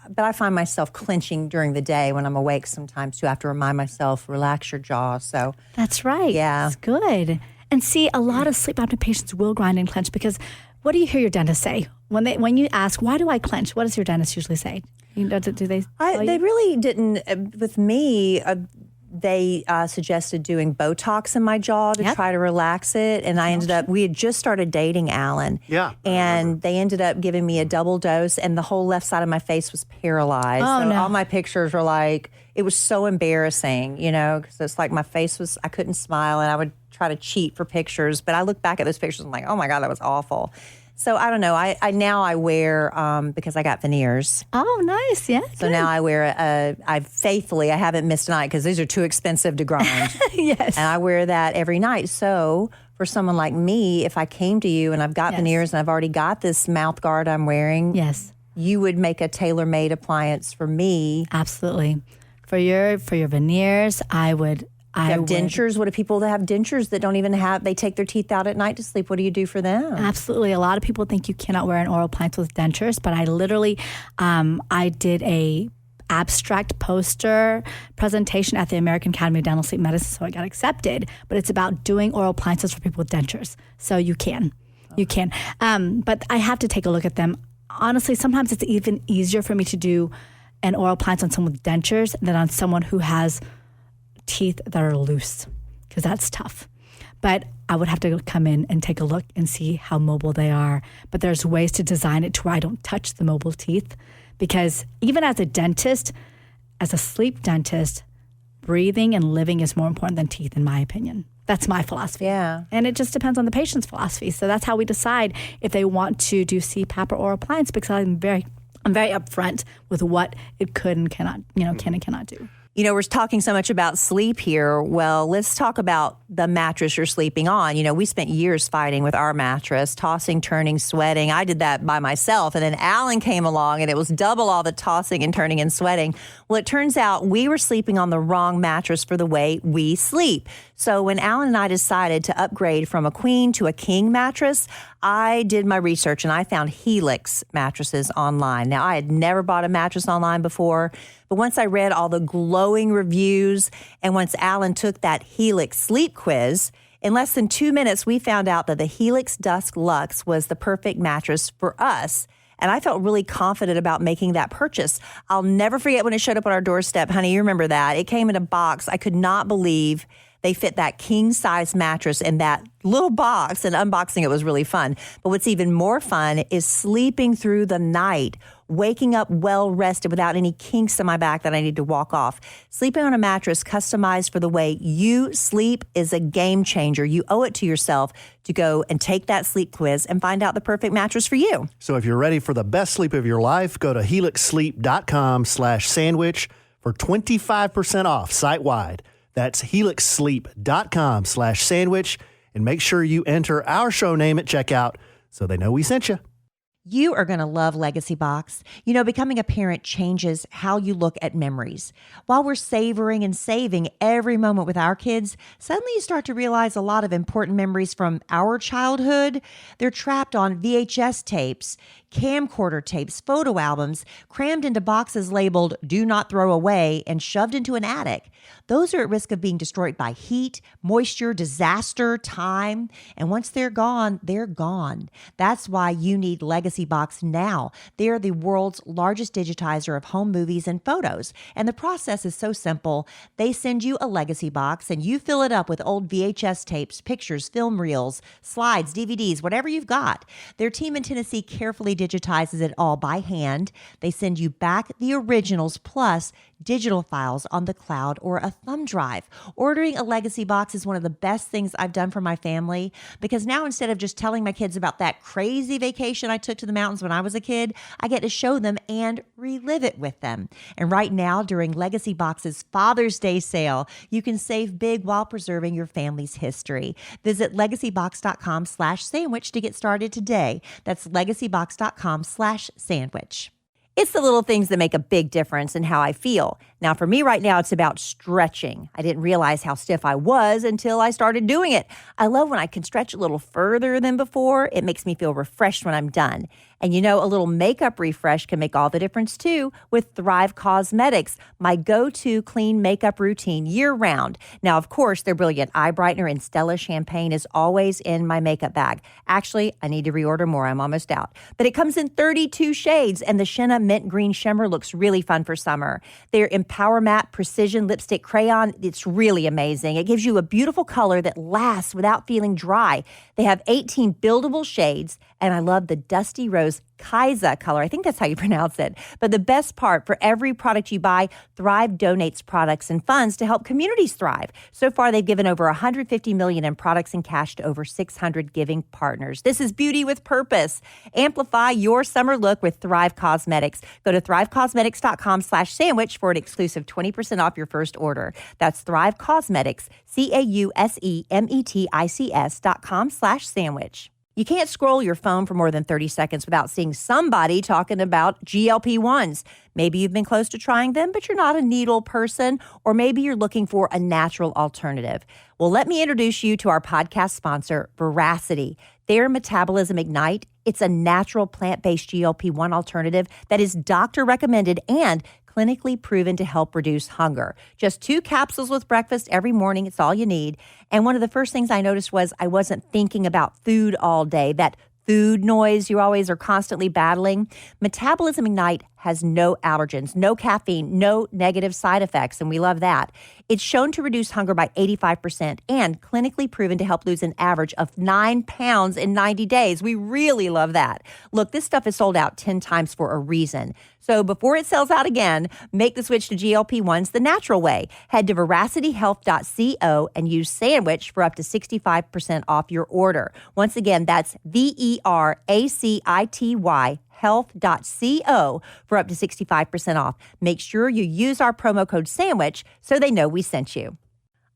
but I find myself clenching during the day when I'm awake sometimes too. I have to remind myself, relax your jaw. So That's right. Yeah. That's good. And see, a lot of sleep apnea patients will grind and clench, because what do you hear your dentist say? When you ask, why do I clench? What does your dentist usually say? Do they tell you? They really didn't, with me, they suggested doing Botox in my jaw to try to relax it. And I ended up, we had just started dating Alan. Yeah. And they ended up giving me a double dose, and the whole left side of my face was paralyzed. Oh, so no. all my pictures were like, it was so embarrassing, because it's like my face was, I couldn't smile, and I would try to cheat for pictures. But I look back at those pictures and I'm like, oh my God, that was awful. So I don't know. I now I wear, because I got veneers. Oh, nice. Yeah. So now I wear, I haven't missed a night because these are too expensive to grind. Yes. And I wear that every night. So for someone like me, if I came to you and I've got veneers and I've already got this mouth guard I'm wearing, Yes. you would make a tailor-made appliance for me. Absolutely. For your veneers, I would. You have dentures. What do people that have dentures that don't even have, they take their teeth out at night to sleep? What do you do for them? Absolutely. A lot of people think you cannot wear an oral appliance with dentures, but I literally, I did a abstract poster presentation at the American Academy of Dental Sleep Medicine, so I got accepted. But it's about doing oral appliances for people with dentures. So you can. You can. But I have to take a look at them. Honestly, sometimes it's even easier for me to do an oral appliance on someone with dentures than on someone who has teeth that are loose, because that's tough. But I would have to come in and take a look and see how mobile they are. But there's ways to design it to where I don't touch the mobile teeth, because even as a dentist, as a sleep dentist, breathing and living is more important than teeth, in my opinion. That's my philosophy. Yeah. And it just depends on the patient's philosophy. So that's how we decide if they want to do CPAP or oral appliance, because I'm very upfront with what it could and cannot, can and cannot do. We're talking so much about sleep here. Well, let's talk about the mattress you're sleeping on. We spent years fighting with our mattress, tossing, turning, sweating. I did that by myself. And then Alan came along and it was double all the tossing and turning and sweating. Well, it turns out we were sleeping on the wrong mattress for the way we sleep. So when Alan and I decided to upgrade from a queen to a king mattress, I did my research and I found Helix mattresses online. Now, I had never bought a mattress online before, but once I read all the glowing reviews and once Alan took that Helix sleep quiz, in less than 2 minutes, we found out that the Helix Dusk Luxe was the perfect mattress for us. And I felt really confident about making that purchase. I'll never forget when it showed up on our doorstep. Honey, you remember that. It came in a box. I could not believe they fit that king-size mattress in that little box, and unboxing it was really fun. But what's even more fun is sleeping through the night, waking up well-rested without any kinks in my back that I need to walk off. Sleeping on a mattress customized for the way you sleep is a game changer. You owe it to yourself to go and take that sleep quiz and find out the perfect mattress for you. So if you're ready for the best sleep of your life, go to helixsleep.com/sandwich for 25% off site-wide. That's helixsleep.com/sandwich. And make sure you enter our show name at checkout so they know we sent you. You are going to love Legacy Box. Becoming a parent changes how you look at memories. While we're savoring and saving every moment with our kids, suddenly you start to realize a lot of important memories from our childhood. They're trapped on VHS tapes, camcorder tapes, photo albums, crammed into boxes labeled "Do Not Throw Away" and shoved into an attic. Those are at risk of being destroyed by heat, moisture, disaster, time. And once they're gone, they're gone. That's why you need Legacy Box now. They are the world's largest digitizer of home movies and photos. And the process is so simple. They send you a Legacy Box and you fill it up with old VHS tapes, pictures, film reels, slides, DVDs, whatever you've got. Their team in Tennessee carefully digitizes it all by hand. They send you back the originals plus digital files on the cloud or a thumb drive. Ordering a Legacy Box is one of the best things I've done for my family, because now instead of just telling my kids about that crazy vacation I took to the mountains when I was a kid, I get to show them and relive it with them. And right now, during Legacy Box's Father's Day sale, you can save big while preserving your family's history. Visit legacybox.com/sandwich to get started today. That's legacybox.com/sandwich. It's the little things that make a big difference in how I feel. Now, for me right now, it's about stretching. I didn't realize how stiff I was until I started doing it. I love when I can stretch a little further than before. It makes me feel refreshed when I'm done. And you know, a little makeup refresh can make all the difference too with Thrive Cosmetics, my go-to clean makeup routine year-round. Now, of course, their brilliant eye brightener and Stella champagne is always in my makeup bag. Actually, I need to reorder more. I'm almost out. But it comes in 32 shades, and the Shenna Mint Green Shimmer looks really fun for summer. Their Empower Matte Precision Lipstick Crayon, it's really amazing. It gives you a beautiful color that lasts without feeling dry. They have 18 buildable shades, and I love the Dusty Rose Kaisa color. I think that's how you pronounce it. But the best part, for every product you buy, Thrive donates products and funds to help communities thrive. So far, they've given over $150 million in products and cash to over 600 giving partners. This is beauty with purpose. Amplify your summer look with Thrive Cosmetics. Go to thrivecosmetics.com/sandwich for an exclusive 20% off your first order. That's Thrive Cosmetics, CAUSEMETICS.com/sandwich. You can't scroll your phone for more than 30 seconds without seeing somebody talking about GLP-1s. Maybe you've been close to trying them, but you're not a needle person, or maybe you're looking for a natural alternative. Well, let me introduce you to our podcast sponsor, Veracity. Their Metabolism Ignite, it's a natural plant-based GLP-1 alternative that is doctor recommended and clinically proven to help reduce hunger. Just 2 capsules with breakfast every morning. It's all you need. And one of the first things I noticed was I wasn't thinking about food all day, that food noise you always are constantly battling. Metabolism Ignite has no allergens, no caffeine, no negative side effects, and we love that. It's shown to reduce hunger by 85% and clinically proven to help lose an average of 9 pounds in 90 days. We really love that. Look, this stuff is sold out 10 times for a reason. So before it sells out again, make the switch to GLP-1s the natural way. Head to veracityhealth.co and use sandwich for up to 65% off your order. Once again, that's VERACITY health.co for up to 65% off. Make sure you use our promo code SANDWICH so they know we sent you.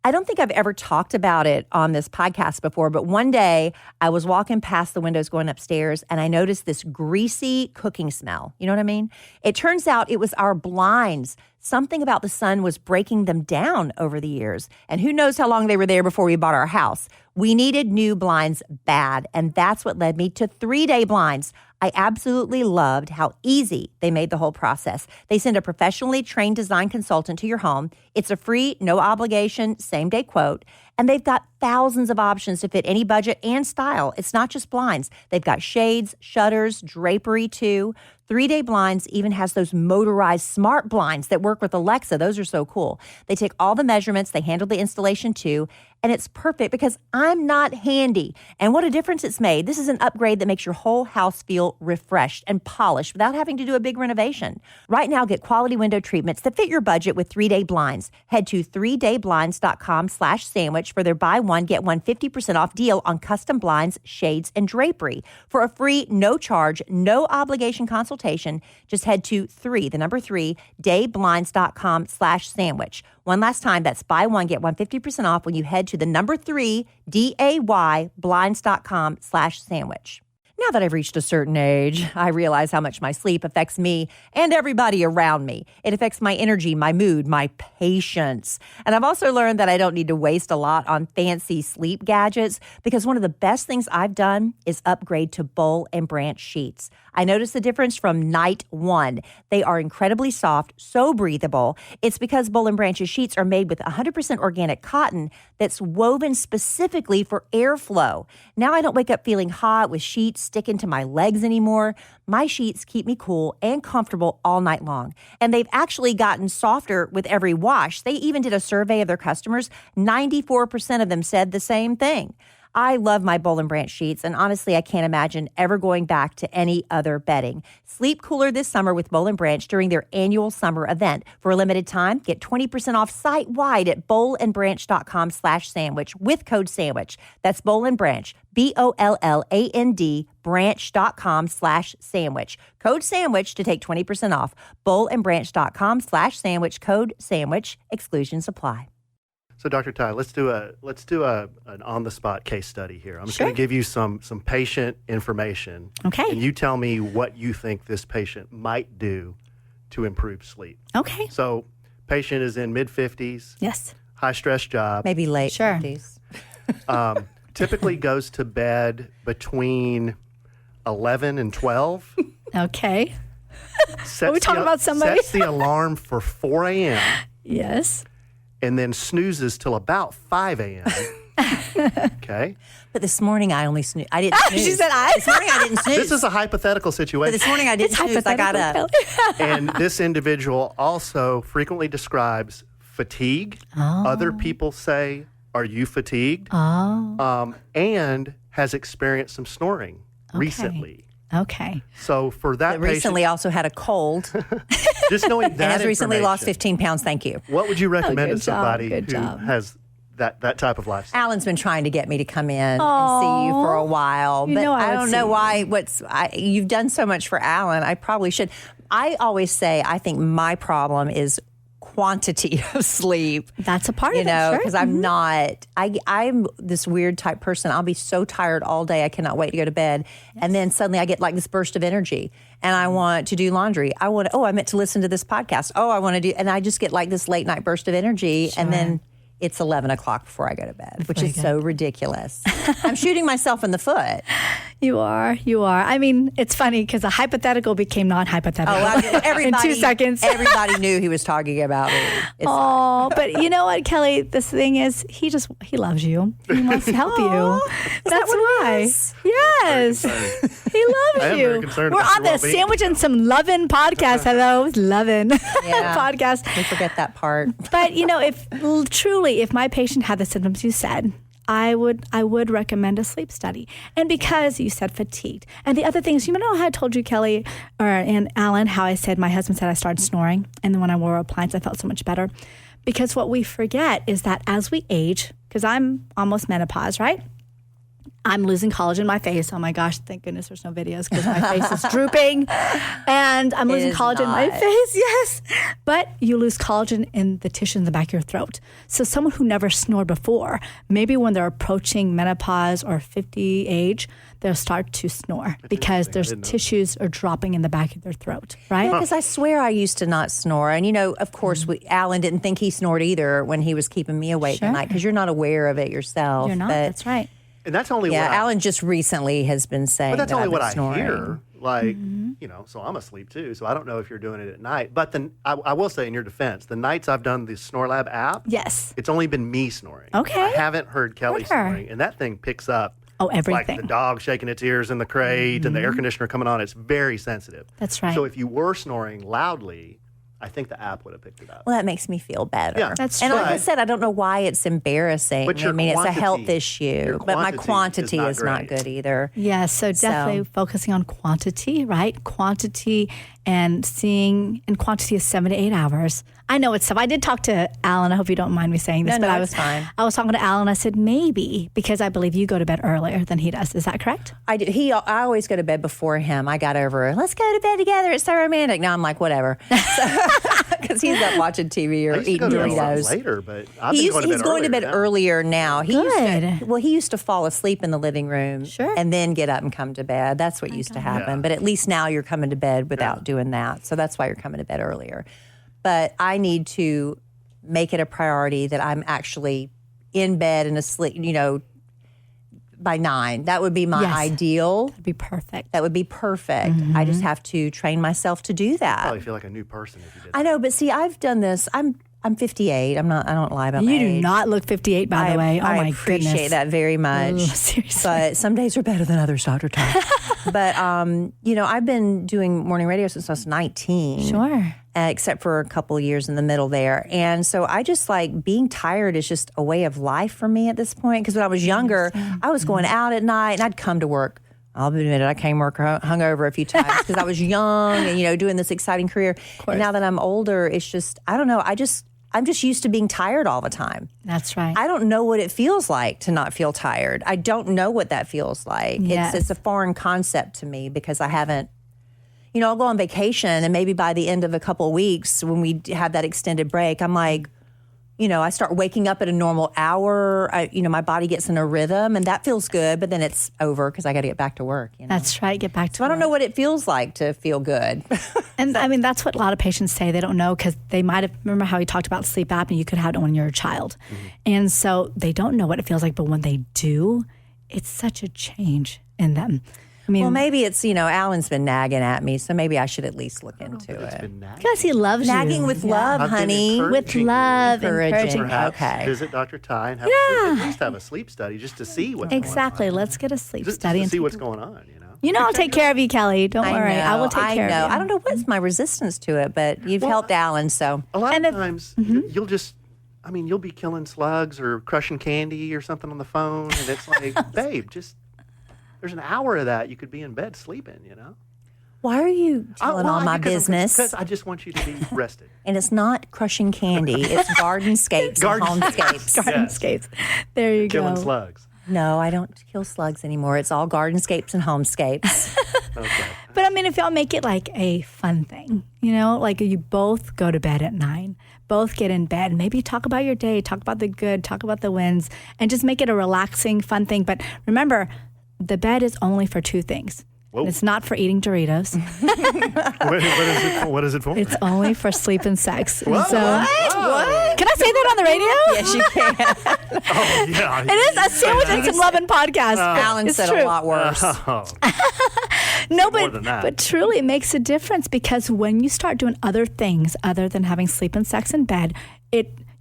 I don't think I've ever talked about it on this podcast before, but one day I was walking past the windows going upstairs and I noticed this greasy cooking smell. You know what I mean? It turns out it was our blinds. Something about the sun was breaking them down over the years. And who knows how long they were there before we bought our house. We needed new blinds bad, and that's what led me to 3-Day Blinds. I absolutely loved how easy they made the whole process. They send a professionally trained design consultant to your home. It's a free, no obligation, same-day quote. And they've got thousands of options to fit any budget and style. It's not just blinds. They've got shades, shutters, drapery too. 3-Day Blinds even has those motorized smart blinds that work with Alexa. Those are so cool. They take all the measurements. They handle the installation too. And it's perfect because I'm not handy. And what a difference it's made. This is an upgrade that makes your whole house feel refreshed and polished without having to do a big renovation. Right now, get quality window treatments that fit your budget with 3-Day Blinds. Head to 3dayblinds.com/sandwich for their buy one, get one 50% off deal on custom blinds, shades, and drapery. For a free, no charge, no obligation consultation, just head to dayblinds.com/sandwich. One last time, that's buy one, get one 50% off when you head to the 3dayblinds.com/sandwich. Now that I've reached a certain age, I realize how much my sleep affects me and everybody around me. It affects my energy, my mood, my patience. And I've also learned that I don't need to waste a lot on fancy sleep gadgets because one of the best things I've done is upgrade to Boll and Branch sheets. I noticed the difference from night one. They are incredibly soft, so breathable. It's because Boll and Branch's sheets are made with 100% organic cotton that's woven specifically for airflow. Now I don't wake up feeling hot with sheets sticking to my legs anymore. My sheets keep me cool and comfortable all night long. And they've actually gotten softer with every wash. They even did a survey of their customers. 94% of them said the same thing. I love my Boll and Branch sheets, and honestly, I can't imagine ever going back to any other bedding. Sleep cooler this summer with Boll and Branch during their annual summer event. For a limited time, get 20% off site-wide at bollandbranch.com/sandwich with code SANDWICH. That's Boll and Branch, BOLLAND, branch.com/sandwich. Code SANDWICH to take 20% off. bollandbranch.com/sandwich, code SANDWICH. Exclusions apply. So, Dr. Thai, let's do an on-the-spot case study here. I'm just Sure. going to give you some patient information. Okay. And you tell me what you think this patient might do to improve sleep. Okay. So, patient is in mid-50s, Yes. high-stress job, Maybe late Sure. 50s. typically goes to bed between 11 and 12. Okay. Are we talking about somebody? Sets the alarm for 4 a.m. Yes. and then snoozes till about 5 a.m. Okay. But this morning I only snoozed. I didn't snooze. She said This morning I didn't snooze. This is a hypothetical But situation. this morning I didn't snooze. I got up. And this individual also frequently describes fatigue. Other people say, "Are you fatigued?" And has experienced some snoring recently. Okay. So for that patient, Recently also had a cold just knowing that and has recently lost information, 15 pounds. Thank you. what would you recommend good to somebody job, good who job. has that type of lifestyle? Alan's been trying to get me to come in and see you for a while, You but know I I would don't know see why. You've done so much for Alan. I probably should. I always say I think my problem is quantity of sleep. That's a part You of it, know, sure. because I'm not. I'm this weird type person. I'll be so tired all day. I cannot wait to go to bed, and then suddenly I get like this burst of energy, and I want to do laundry. I want. I meant to listen to this podcast. I want to do, and I just get like this late night burst of energy, and then it's 11 o'clock before I go to bed, which is so ridiculous. I'm shooting myself in the foot. You are. I mean, it's funny because a hypothetical became non-hypothetical Everybody, in 2 seconds. Everybody knew he was talking about me. It's Oh, but you know what, Kelly? This thing is, he loves you. He wants to help you. That's why. Yes, he I loves am you. very concerned We're about on your the well-being. Sandwich and Some Lovin' podcast. Hello, Lovin' Yeah. podcast. we forget that part. But you know, if my patient had the symptoms you said, I would recommend a sleep study. And because you said fatigued, and the other things, you know how I told you, Kelly, and Alan, how I said my husband said I started snoring, and then when I wore appliance, I felt so much better. Because what we forget is that as we age, because I'm almost menopause, right? I'm losing collagen in my face. Oh my gosh, thank goodness there's no videos because my face is drooping. And I'm losing is collagen in my not. face, yes. But you lose collagen in the tissue in the back of your throat. So someone who never snored before, maybe when they're approaching menopause or 50 age, they'll start to snore because their tissues are dropping in the back of their throat, right? Because I swear I used to not snore. And, you know, of course, Alan didn't think he snored either when he was keeping me awake at night because you're not aware of it yourself. You're not, But, that's right. And that's only yeah, what Alan just recently has been saying But that's that only I've what been I snoring. hear. Like, you know, so I'm asleep too. So I don't know if you're doing it at night. But then I will say in your defense, the nights I've done the Snore Lab app, Yes. it's only been me snoring. Okay. I haven't heard Kelly Sure. snoring. And that thing picks up Everything. like the dog shaking its ears in the crate and the air conditioner coming on. It's very sensitive. That's right. So if you were snoring loudly, I think the app would have picked it up. Well, that makes me feel better. Yeah. That's And like I right. said, I don't know why it's embarrassing. But your I mean, it's a health quantity- issue, your but my quantity quantity is is not not great. good either. Yeah, so definitely focusing on quantity, right? Quantity and quantity is 7 to 8 hours. I know it's tough. I did talk to Alan. I hope you don't mind me saying this, No, but no, I it's was fine. I was talking to Alan. I said maybe because I believe you go to bed earlier than he does. Is that correct? I do. I always go to bed before him. I got over, let's go to bed together. It's so romantic. Now I'm like, whatever. Because he's up watching TV I or used to eating go to bed a lot Doritos. later, but I've been going to bed He's going to bed now. earlier now. He used Good. he used to fall asleep in the living room Sure. and then get up and come to bed. That's what used to happen. Yeah. But at least now you're coming to bed without doing that. So that's why you're coming to bed earlier. But I need to make it a priority that I'm actually in bed and asleep, you know, by 9. That would be my Yes. ideal. That'd be perfect. That would be perfect. I just have to train myself to do that. Probably feel like a new person if you did. I know, but see, I've done this. I'm 58. I don't lie about my You do age. not look 58, by the way. Oh I my appreciate goodness. that very much. Ooh, seriously. But some days are better than others, Dr. Thai. But, you know, I've been doing morning radio since I was 19. Sure. Except for a couple of years in the middle there. And so I just like being tired is just a way of life for me at this point. Because when I was younger, I was going out at night and I'd come to work. I'll admit it, I came to work hungover a few times because I was young and, you know, doing this exciting career. And now that I'm older, it's just, I don't know, I'm just used to being tired all the time. That's right. I don't know what it feels like to not feel tired. I don't know what that feels like. Yes. It's a foreign concept to me because I haven't, you know, I'll go on vacation and maybe by the end of a couple of weeks when we have that extended break, I'm like, you know, I start waking up at a normal hour. You know, my body gets in a rhythm and that feels good, but then it's over because I got to get back to work. You know? That's right. Get back to So I don't know what it feels like to feel good. And I mean, that's what a lot of patients say. They don't know because they might have, remember how he talked about sleep apnea, you could have it when you're a child. And so they don't know what it feels like, but when they do, it's such a change in them. I mean, Well, maybe it's, Alan's been nagging at me, so maybe I should at least look into It's it. been nagging. because he loves Nagging you. with love, I've been honey. With encouraging you. love, Encouraging. encouraging. Perhaps Okay. visit Dr. Thai and have at least have a sleep study just to see what's Exactly. Let's get a sleep going on. study Just and to see what's going on, I'll take care of you, Kelly. Don't worry. I will take care of you. I don't know what's my resistance to it, but you've helped Alan, so. A lot of times, you'll just, you'll be killing slugs or crushing candy or something on the phone, and it's like, babe, there's an hour of that you could be in bed sleeping, Why are you telling all my business? Because I just want you to be rested. And it's not crushing candy. It's gardenscapes and homescapes. Gardenscapes. There you Killing go. slugs. No, I don't kill slugs anymore. It's all gardenscapes and homescapes. Okay. But if y'all make it like a fun thing, like you both go to bed at 9, both get in bed, maybe talk about your day, talk about the good, talk about the wins, and just make it a relaxing, fun thing. But remember, the bed is only for 2 things. Whoa. It's not for eating Doritos. What is it for? It's only for sleep and sex. And What? What? Can I say that on the radio? Yes, you can. Oh, yeah. It is a sandwich and some loving podcast. Alan It's said true. a lot worse. No, more than that. but truly it makes a difference because when you start doing other things other than having sleep and sex in bed,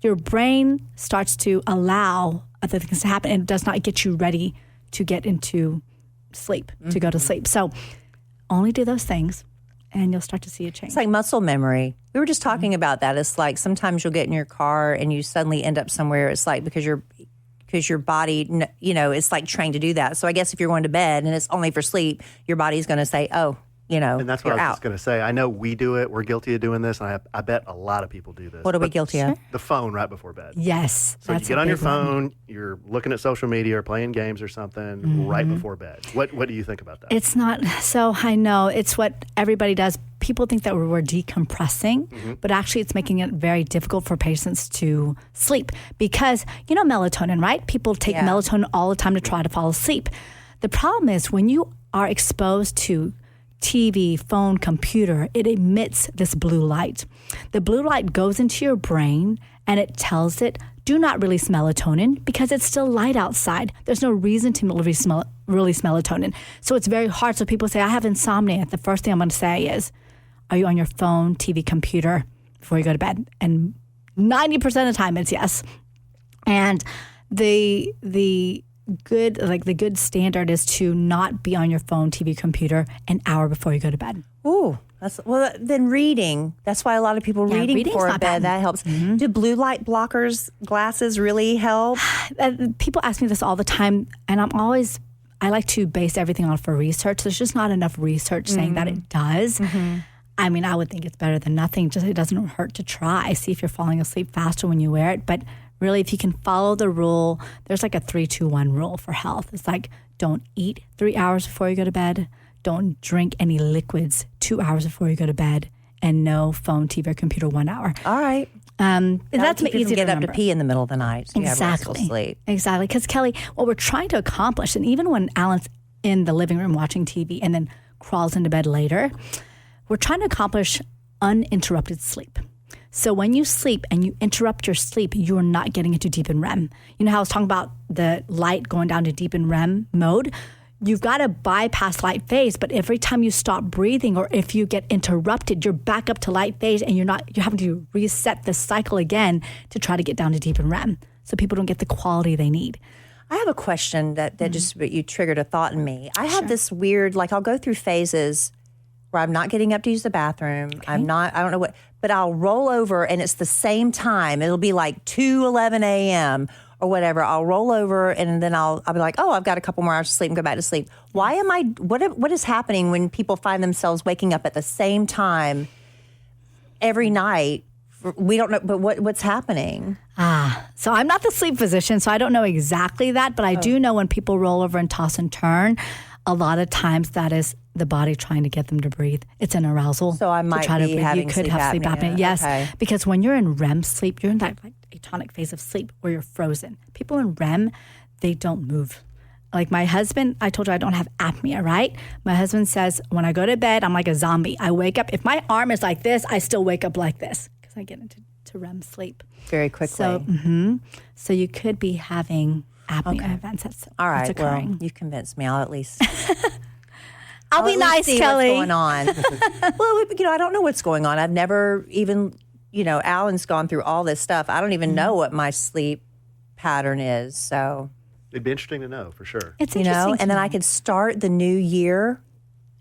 your brain starts to allow other things to happen and it does not get you ready to get into sleep, to go to sleep. So only do those things and you'll start to see a change. It's like muscle memory. We were just talking about that. It's like sometimes you'll get in your car and you suddenly end up somewhere. It's like because your body, it's like trained to do that. So I guess if you're going to bed and it's only for sleep, your body's going to say, oh, And that's what you're I was out. just going to say. I know we do it. We're guilty of doing this. And I bet a lot of people do this. What are we But guilty of? The phone right before bed. Yes. So you that's get a on your big one. phone, you're looking at social media or playing games or something right before bed. What do you think about that? It's not, so I know it's what everybody does. People think that we're decompressing, but actually it's making it very difficult for patients to sleep because, melatonin, right? People take melatonin all the time to try to fall asleep. The problem is when you are exposed to TV, phone, computer, it emits this blue light. The blue light goes into your brain and it tells it, do not release melatonin because it's still light outside. There's no reason to release melatonin. So it's very hard. So people say, I have insomnia. The first thing I'm going to say is, are you on your phone, TV, computer before you go to bed? And 90% of the time it's yes. And the good standard is to not be on your phone, TV, computer an hour before you go to bed. Ooh, then reading. That's why a lot of people reading reading's before not bed. bad. That helps. Do blue light blockers glasses really help? People ask me this all the time, and I like to base everything on for research. There's just not enough research saying that it does. I would think it's better than nothing. Just it doesn't hurt to try. See if you're falling asleep faster when you wear it. But really, if you can follow the rule, there's like a 3-2-1 rule for health. It's like don't eat 3 hours before you go to bed. Don't drink any liquids 2 hours before you go to bed. And no phone, TV, or computer 1 hour. All right. That's easy to get up to remember. pee in the middle of the night. So you have restful sleep. Exactly. Because Kelly, what we're trying to accomplish, and even when Alan's in the living room watching TV and then crawls into bed later, we're trying to accomplish uninterrupted sleep. So when you sleep and you interrupt your sleep, you're not getting into deep in REM. You know how I was talking about the light going down to deep in REM mode? You've got to bypass light phase, but every time you stop breathing or if you get interrupted, you're back up to light phase and you're having to reset the cycle again to try to get down to deep in REM so people don't get the quality they need. I have a question that just you triggered a thought in me. I have this weird, I'll go through phases where I'm not getting up to use the bathroom. Okay. I don't know what, but I'll roll over and it's the same time. It'll be like 2:11 a.m. or whatever. I'll roll over and then I'll be like, oh, I've got a couple more hours to sleep and go back to sleep. Why am I, what is happening when people find themselves waking up at the same time every night? We don't know, but what's happening? So I'm not the sleep physician, so I don't know exactly that, but I do know when people roll over and toss and turn, a lot of times that is the body trying to get them to breathe. It's an arousal. So I might to try to be breathe. having You could sleep have sleep apnea. apnea. Yes, Okay. because when you're in REM sleep, you're in that atonic phase of sleep where you're frozen. People in REM, they don't move. Like my husband, I told you I don't have apnea, right? My husband says when I go to bed, I'm like a zombie. I wake up. If my arm is like this, I still wake up like this because I get into REM sleep. Very quickly. So you could be having apnea events. That's All right, occurring. well, you've convinced me. I'll at least I'll be at least nice, see Kellie. What's going on? Well, I don't know what's going on. I've never even, Alan's gone through all this stuff. I don't even know what my sleep pattern is. So, It'd be interesting to know for sure. It's interesting. and then I could start the new year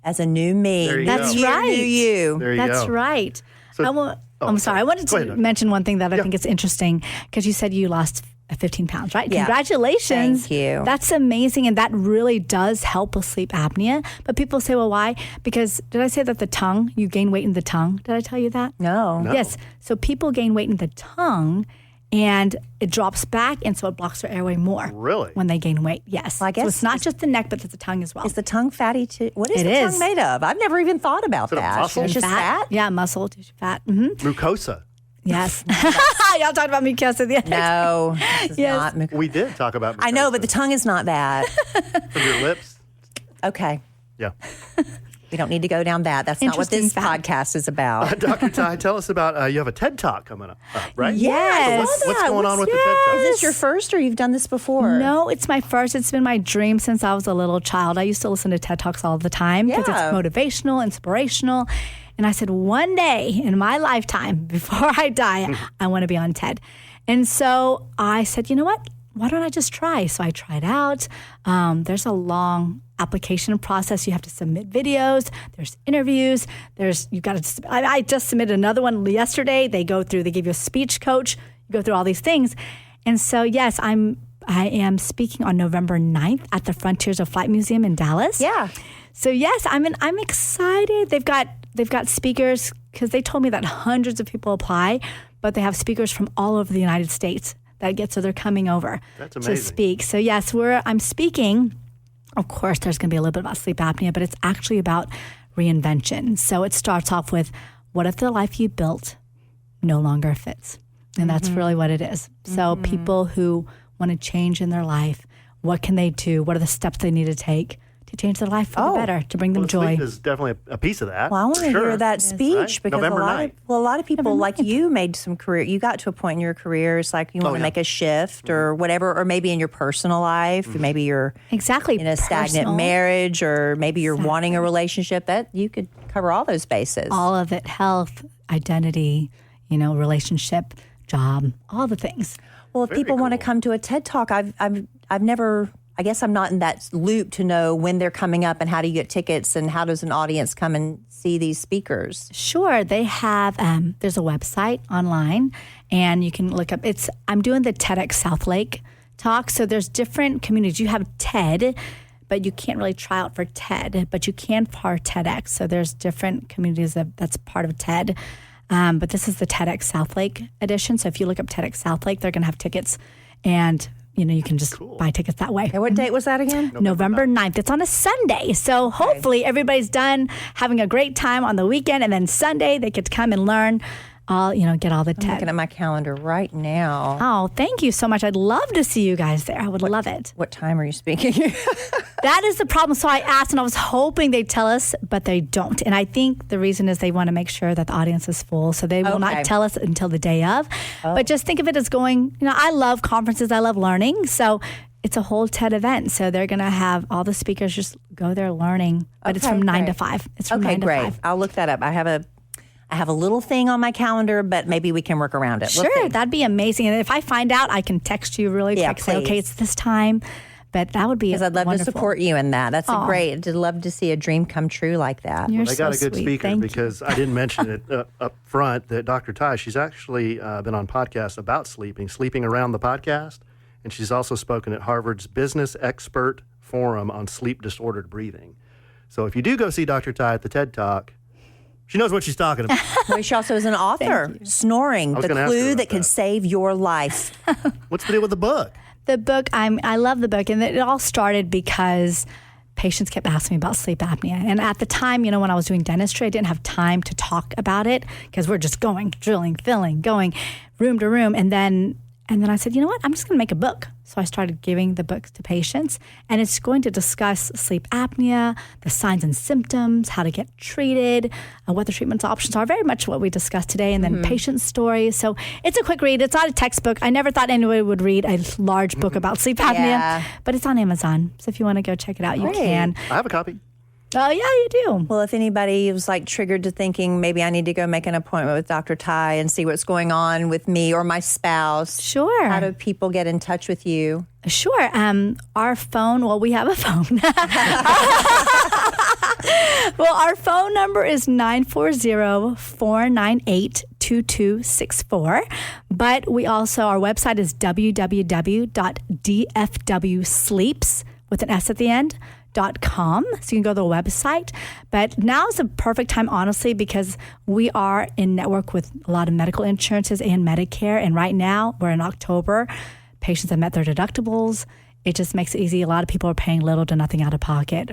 as a new me. There you That's go. right. New you. There you That's go. right. So- I'm sorry. I wanted Go to ahead, mention one thing that I think is interesting because you said you lost 15 pounds, right? Yeah. Congratulations. Thank you. That's amazing. And that really does help with sleep apnea. But people say, well, why? Because did I say that the tongue, you gain weight in the tongue? Did I tell you that? No. Yes. So people gain weight in the tongue and it drops back. And so it blocks their airway more. Really? When they gain weight. Yes. Well, I guess so it's not just the neck, but it's the tongue as well. Is the tongue fatty too? What is It the is. tongue made of? I've never even thought about it a that. muscle? It's just fat? Yeah, muscle, tissue, fat. Hmm. Mucosa. Yes. Y'all talked about mucosa the other day. No, this is Yes. not. We did talk about mucosa. I know, but the tongue is not that. From your lips. Okay. Yeah. We don't need to go down that. That's not what this Interesting fact. podcast is about. Dr. Thai, tell us about, you have a TED Talk coming up, right? Yes. So what's going on with the TED Talk? Is this your first or you've done this before? No, it's my first. It's been my dream since I was a little child. I used to listen to TED Talks all the time because Yeah. it's motivational, inspirational. And I said, one day in my lifetime, before I die, I want to be on TED. And so I said, you know what? Why don't I just try? So I tried out. There's a long application process. You have to submit videos. There's interviews. I just submitted another one yesterday. They give you a speech coach. You go through all these things. And so, yes, I am speaking on November 9th at the Frontiers of Flight Museum in Dallas. Yeah. So yes, I'm excited. They've got speakers because they told me that hundreds of people apply, but they have speakers from all over the United States so they're coming over That's to amazing. speak. So yes, I'm speaking. Of course, there's going to be a little bit about sleep apnea, but it's actually about reinvention. So it starts off with, what if the life you built no longer fits? And that's really what it is. So people who want to change in their life, what can they do? What are the steps they need to take to change their life for the better, to bring them joy? Sleep is definitely a piece of that. Well, I want for to sure. hear that speech Right? because November a lot of people like you made some career. You got to a point in your career, it's like you want to yeah. make a shift or whatever, or maybe in your personal life, maybe you're Exactly. in a stagnant Personal. marriage, or maybe you're wanting a relationship. That you could cover all those bases. All of it, health, identity, relationship, job, all the things. Well, if people want to come to a TED Talk, I've never. I guess I'm not in that loop to know when they're coming up and how do you get tickets and how does an audience come and see these speakers. Sure, they have. There's a website online, and you can look up. I'm doing the TEDx Southlake talk, so there's different communities. You have TED, but you can't really try out for TED, but you can for TEDx. So there's different communities that's part of TED. But this is the TEDx Southlake edition. So if you look up TEDx Southlake, they're going to have tickets, and you can just buy tickets that way. And what date was that again? November 9th. It's on a Sunday. So hopefully everybody's done having a great time on the weekend, and then Sunday they get to come and learn get all the I'm TED. looking at my calendar right now. Oh, thank you so much. I'd love to see you guys there. I would love it. What time are you speaking? That is the problem. So I asked, and I was hoping they'd tell us, but they don't. And I think the reason is they want to make sure that the audience is full. So they will not tell us until the day of. But just think of it as going, I love conferences. I love learning. So it's a whole TED event. So they're going to have all the speakers just go there learning. But it's from 9 to 5. It's from 9 to 5. I'll look that up. I have a little thing on my calendar, but maybe we can work around it. We'll Sure, see. that'd be amazing. And if I find out, I can text you really quick. Say, okay, please. it's this time. But that would be Because I'd love wonderful. to support you in that. That's great. I'd love to see a dream come true like that. You're They so got a good sweet. speaker Thank you. because I didn't mention it up front that Dr. Thai, she's actually been on podcasts about sleeping around the podcast, and she's also spoken at Harvard's Business Expert Forum on sleep disordered breathing. So if you do go see Dr. Thai at the TED Talk, she knows what she's talking about. Well, she also is an author. Snoring, was the gonna ask her clue about that could that. save your life. What's the deal with the book? The book, I love the book. And it all started because patients kept asking me about sleep apnea. And at the time, when I was doing dentistry, I didn't have time to talk about it because we're just going, drilling, filling, going room to room. And then I said, you know what? I'm just going to make a book. So I started giving the books to patients, and it's going to discuss sleep apnea, the signs and symptoms, how to get treated, what the treatment options are, very much what we discussed today, and then patient stories. So it's a quick read. It's not a textbook. I never thought anyone would read a large book about sleep apnea, Yeah. but it's on Amazon. So if you want to go check it out, you Great. can. I have a copy. Oh, yeah, you do. Well, if anybody was like triggered to thinking maybe I need to go make an appointment with Dr. Thai and see what's going on with me or my spouse. Sure. How do people get in touch with you? Sure. Our phone, well, we have a phone. Well, our phone number is 940-498-2264. But we also, our website is www.dfwsleeps with an S at the end. .com, so you can go to the website. But now is the perfect time, honestly, because we are in network with a lot of medical insurances and Medicare. And right now, we're in October. Patients have met their deductibles. It just makes it easy. A lot of people are paying little to nothing out of pocket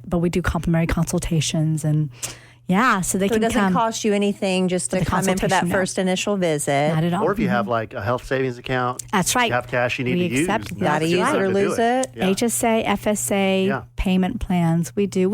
but we do complimentary consultations and so they So can it doesn't come. cost you anything just to the come in for that consultation, no. first initial visit. Not at all. Or if you have like a health savings account, That's right. you have cash you need We to use. accept now's that. the Gotta use time it or to do lose it. Yeah. HSA, FSA, Yeah. payment plans. We do.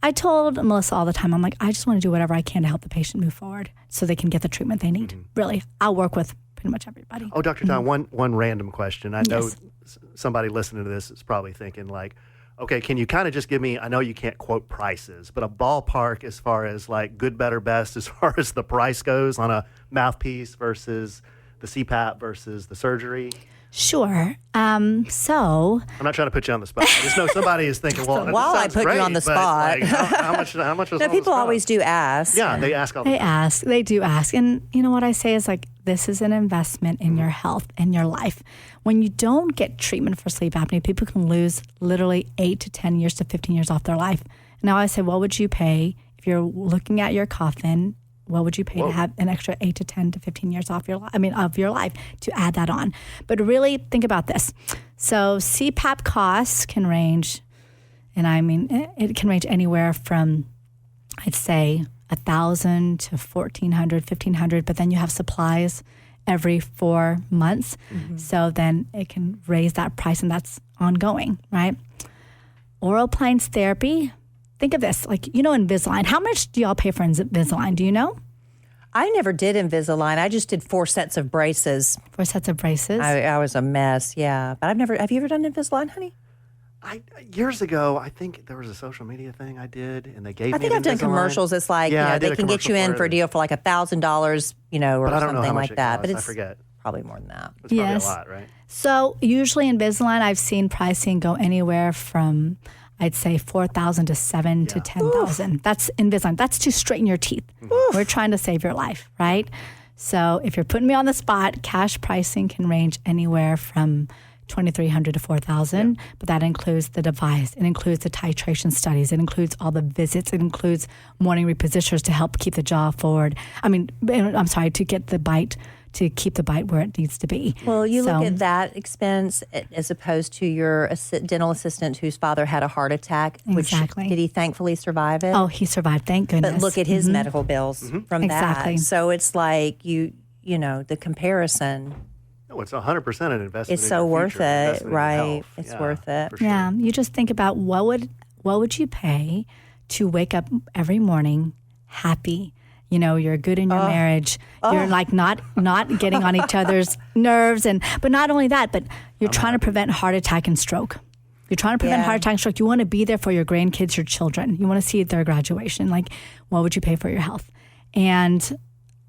I told Melissa all the time, I'm like, I just want to do whatever I can to help the patient move forward so they can get the treatment they need. Really, I'll work with pretty much everybody. Oh, Dr. Thai, one random question. I know Yes. somebody listening to this is probably thinking like, okay, can you kind of just give me, I know you can't quote prices, but a ballpark as far as like good, better, best as far as the price goes on a mouthpiece versus the CPAP versus the surgery? Sure. So I'm not trying to put you on the spot. I just know somebody is thinking, well, that While I sounds put you great, on the but, spot. like, how much was No, all this people cost? always do ask. Yeah, they ask all the they time. they do ask. And you know what I say is like, this is an investment in your health and your life. When you don't get treatment for sleep apnea, people can lose literally 8 to 10 years to 15 years off their life. Now I say, what would you pay if you're looking at your coffin? What would you pay to have an extra 8 to 10 to 15 years off of your life to add that on? But really think about this. So CPAP costs can range, and I mean, it can range anywhere from, I'd say, $1,000 to $1,400, $1,500, but then you have supplies every 4 months. So then it can raise that price, and that's ongoing, right? Oral appliance therapy. Think of this, like, Invisalign. How much do y'all pay for Invisalign? Do you know? I never did Invisalign. I just did 4 sets of braces. 4 sets of braces. I was a mess, yeah. But have you ever done Invisalign, honey? Years ago, I think there was a social media thing I did, and they gave me I think an I've done Invisalign. commercials. It's like, Yeah, I did they a can get you commercial in for a it. deal for like $1,000, or But I don't know how something much like that. it But costs. it's I forget. probably more than that. It's probably Yes. a lot, right? So usually Invisalign, I've seen pricing go anywhere from, I'd say, $4,000 to $7,000 to $10,000. That's Invisalign. That's to straighten your teeth. We're trying to save your life, right? So if you're putting me on the spot, cash pricing can range anywhere from $2,300 to $4,000, but that includes the device. It includes the titration studies. It includes all the visits. It includes morning repositioners to help keep the jaw forward. To get the bite, to keep the bite where it needs to be. Well, you look at that expense as opposed to your dental assistant whose father had a heart attack. Exactly. Did he thankfully survive it? Oh, he survived. Thank goodness. But look at his medical bills from Exactly. that. So it's like the comparison. No, it's 100% an investment. It's in so your worth future, an it, investment in right? health. It's Yeah, worth it. for sure. Yeah, you just think about what would you pay to wake up every morning happy? You're good in your marriage. You're like not getting on each other's nerves, but not only that, but you're trying to prevent heart attack and stroke. You're trying to prevent heart attack and stroke. You want to be there for your grandkids, your children. You want to see their graduation. Like, what would you pay for your health? And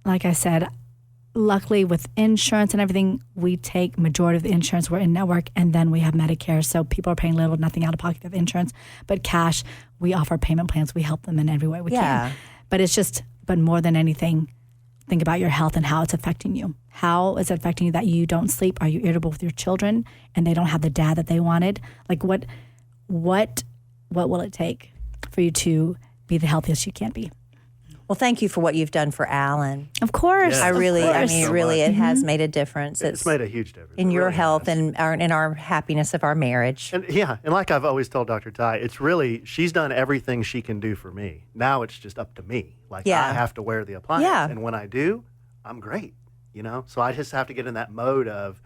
like I said, luckily with insurance and everything, we take majority of the insurance. We're in network, and then we have Medicare. So people are paying little, nothing out of pocket of insurance. But cash, we offer payment plans. We help them in every way we can. But more than anything, think about your health and how it's affecting you. How is it affecting you that you don't sleep? Are you irritable with your children and they don't have the dad that they wanted? Like what will it take for you to be the healthiest you can be? Well, thank you for what you've done for Alan. Of course. Yes. I really, course. I mean, So really, much. it has made a difference. It's made a huge difference. in It your really health has. and in our happiness of our marriage. And like I've always told Dr. Thai, it's really, she's done everything she can do for me. Now it's just up to me. Like Yeah. I have to wear the appliance. Yeah. And when I do, I'm great, So I just have to get in that mode of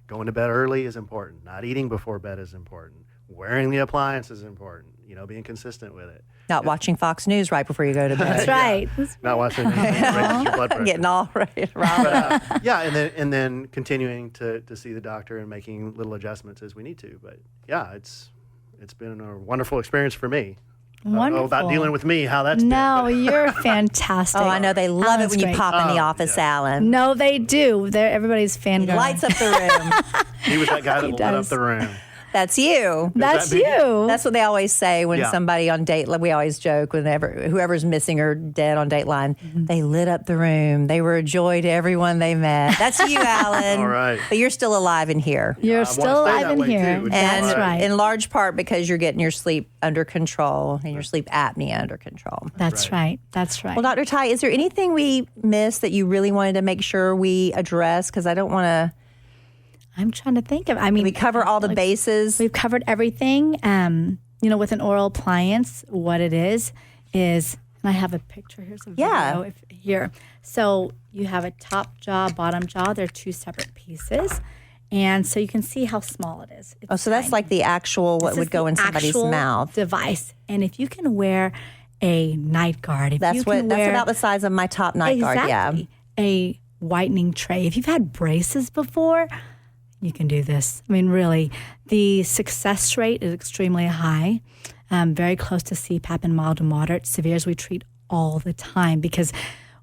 going to bed early is important. Not eating before bed is important. Wearing the appliance is important. Being consistent with it. Not watching Fox News right before you go to bed. That's right. Not watching anything that raises your blood pressure. Getting all right. But, and then continuing to see the doctor and making little adjustments as we need to. But it's been a wonderful experience for me. Wonderful. About dealing with me, how that's No, you're fantastic. Oh, I know. They love Alan's it when you great. pop in the office, Alan. No, they do. Everybody's fangirl. Lights up the room. He was that guy that lit up does. the room. That's you. That's that me? you. That's what they always say when Yeah. somebody on date. We always joke whenever whoever's missing or dead on Dateline, they lit up the room. They were a joy to everyone they met. That's you, Alan. All right. But you're still alive in here. You're I still wanna stay alive that in way, here. too. And That's right. in large part because you're getting your sleep under control and your sleep apnea under control. That's right. That's right. Well, Dr. Thai, is there anything we missed that you really wanted to make sure we address? Because I don't want to. I'm trying to think of. I mean, We cover all the bases. We've covered everything. With an oral appliance, what it is, and I have a picture. Here's a video. Yeah. Here. So you have a top jaw, bottom jaw. They're two separate pieces. And so you can see how small it is. It's Oh, so that's tiny. like the actual what This would is go the in somebody's actual mouth. device. And if you can wear a night guard, That's about the size of my top night guard. Yeah. Exactly. A whitening tray. If you've had braces before, you can do this. I mean, really, the success rate is extremely high, very close to CPAP and mild to moderate. Severes we treat all the time because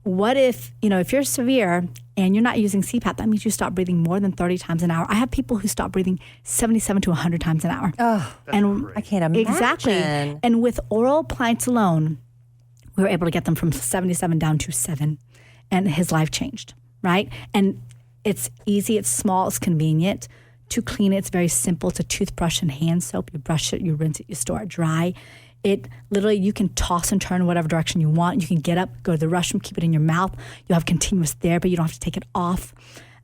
what if you're severe and you're not using CPAP, that means you stop breathing more than 30 times an hour. I have people who stop breathing 77 to 100 times an hour. Oh, I can't imagine. Exactly. And with oral appliance alone, we were able to get them from 77 down to 7, and his life changed, right? And it's easy, it's small, it's convenient. To clean it, it's very simple. It's a toothbrush and hand soap. You brush it, you rinse it, you store it dry. It literally, you can toss and turn whatever direction you want. You can get up, go to the restroom, keep it in your mouth. You'll have continuous therapy. You don't have to take it off.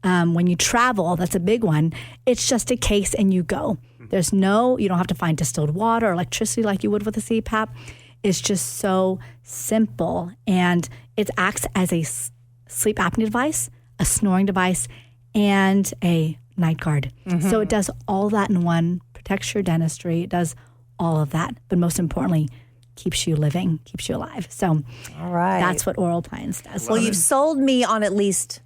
When you travel, that's a big one. It's just a case and you go. You don't have to find distilled water or electricity like you would with a CPAP. It's just so simple. And it acts as a sleep apnea device, a snoring device, and a night guard. So it does all that in one, protects your dentistry, it does all of that, but most importantly, keeps you living, keeps you alive. So All right. that's what oral appliance does. Well, you've sold me on at least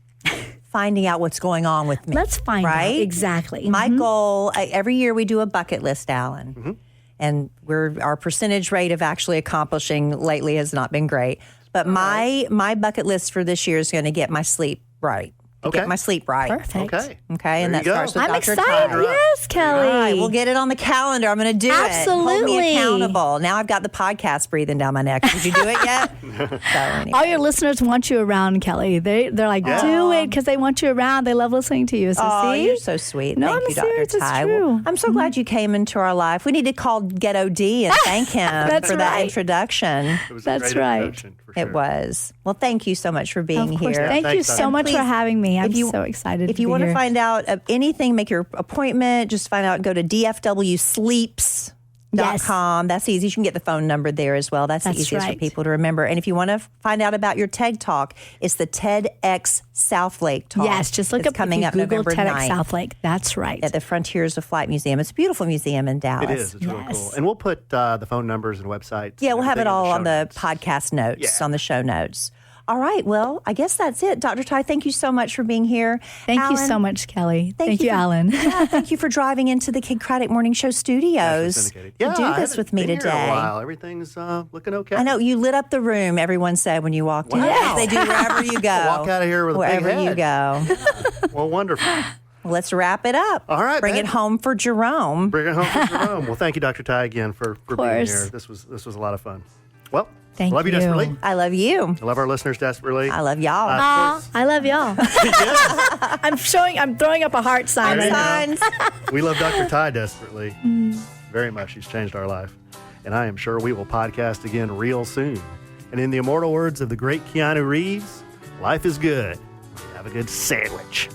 finding out what's going on with me. Let's find out. Right? Exactly. My goal, every year we do a bucket list, Alan. And our percentage rate of actually accomplishing lately has not been great. But my bucket list for this year is going to get my sleep right. Okay. Get my sleep right. Perfect. Okay. Okay, and There that you go. starts with I'm Dr. excited. Thai. Yes, Kelly. All right, we'll get it on the calendar. I'm going to do it. Hold Absolutely. me accountable. Now I've got the podcast breathing down my neck. Did you do it yet? So anyway. All your listeners want you around, Kelly. They're like, do it because they want you around. They love listening to you. So Oh, see? you're so sweet. No, Thank I'm you, Dr. serious. It's Thai. true. Well, I'm so glad you came into our life. We need to call Get OD and thank him That's for that right. introduction. It was a That's great right. introduction, for sure. It was. Well, thank you so much for being Of course. here. Thank you Thanks, so Dr. much for Please, having me. I'm if you- so excited If to you be want to here. find out of anything, make your appointment. Just find out. Go to dfwsleeps.com. That's easy. You can get the phone number there as well. That's the That's easiest for right. people to remember. And if you want to find out about your TED Talk, it's the TEDx Southlake Talk. Yes, just look It's up coming if you up Google November TEDx 9th Southlake. That's right. at the Frontiers of Flight Museum. It's a beautiful museum in Dallas. It is. It's really Yes. cool. And we'll put the phone numbers and websites. Yeah, and we'll have it everything in all show on the notes. podcast notes, Yeah. on the show notes. All right. Well, I guess that's it. Dr. Thai, thank you so much for being here. Thank you Alan, so much, Kelly. Thank you you, for- Alan. Yeah, thank you for driving into the Kid Craddock Morning Show studios Syndicated. to Yeah, do I this haven't with me been here in today. a while. Everything's looking okay. I know you lit up the room. Everyone said when you walked in. Wow. Yes, they do wherever you go. Walk out of here with a big wherever you head. go. Well, wonderful. Well, let's wrap it up. All right, Bring babe. it home for Jerome. Bring it home for Jerome. Well, thank you, Dr. Thai, again for being course. here. This was a lot of fun. Well, Thank love you you. desperately. I love you. I love our listeners desperately. I love y'all. Of Aw, course. I love y'all. I'm throwing up a heart sign There right you now. Signs. We love Dr. Thai desperately. Very much. She's changed our life. And I am sure we will podcast again real soon. And in the immortal words of the great Keanu Reeves, life is good. Have a good sandwich.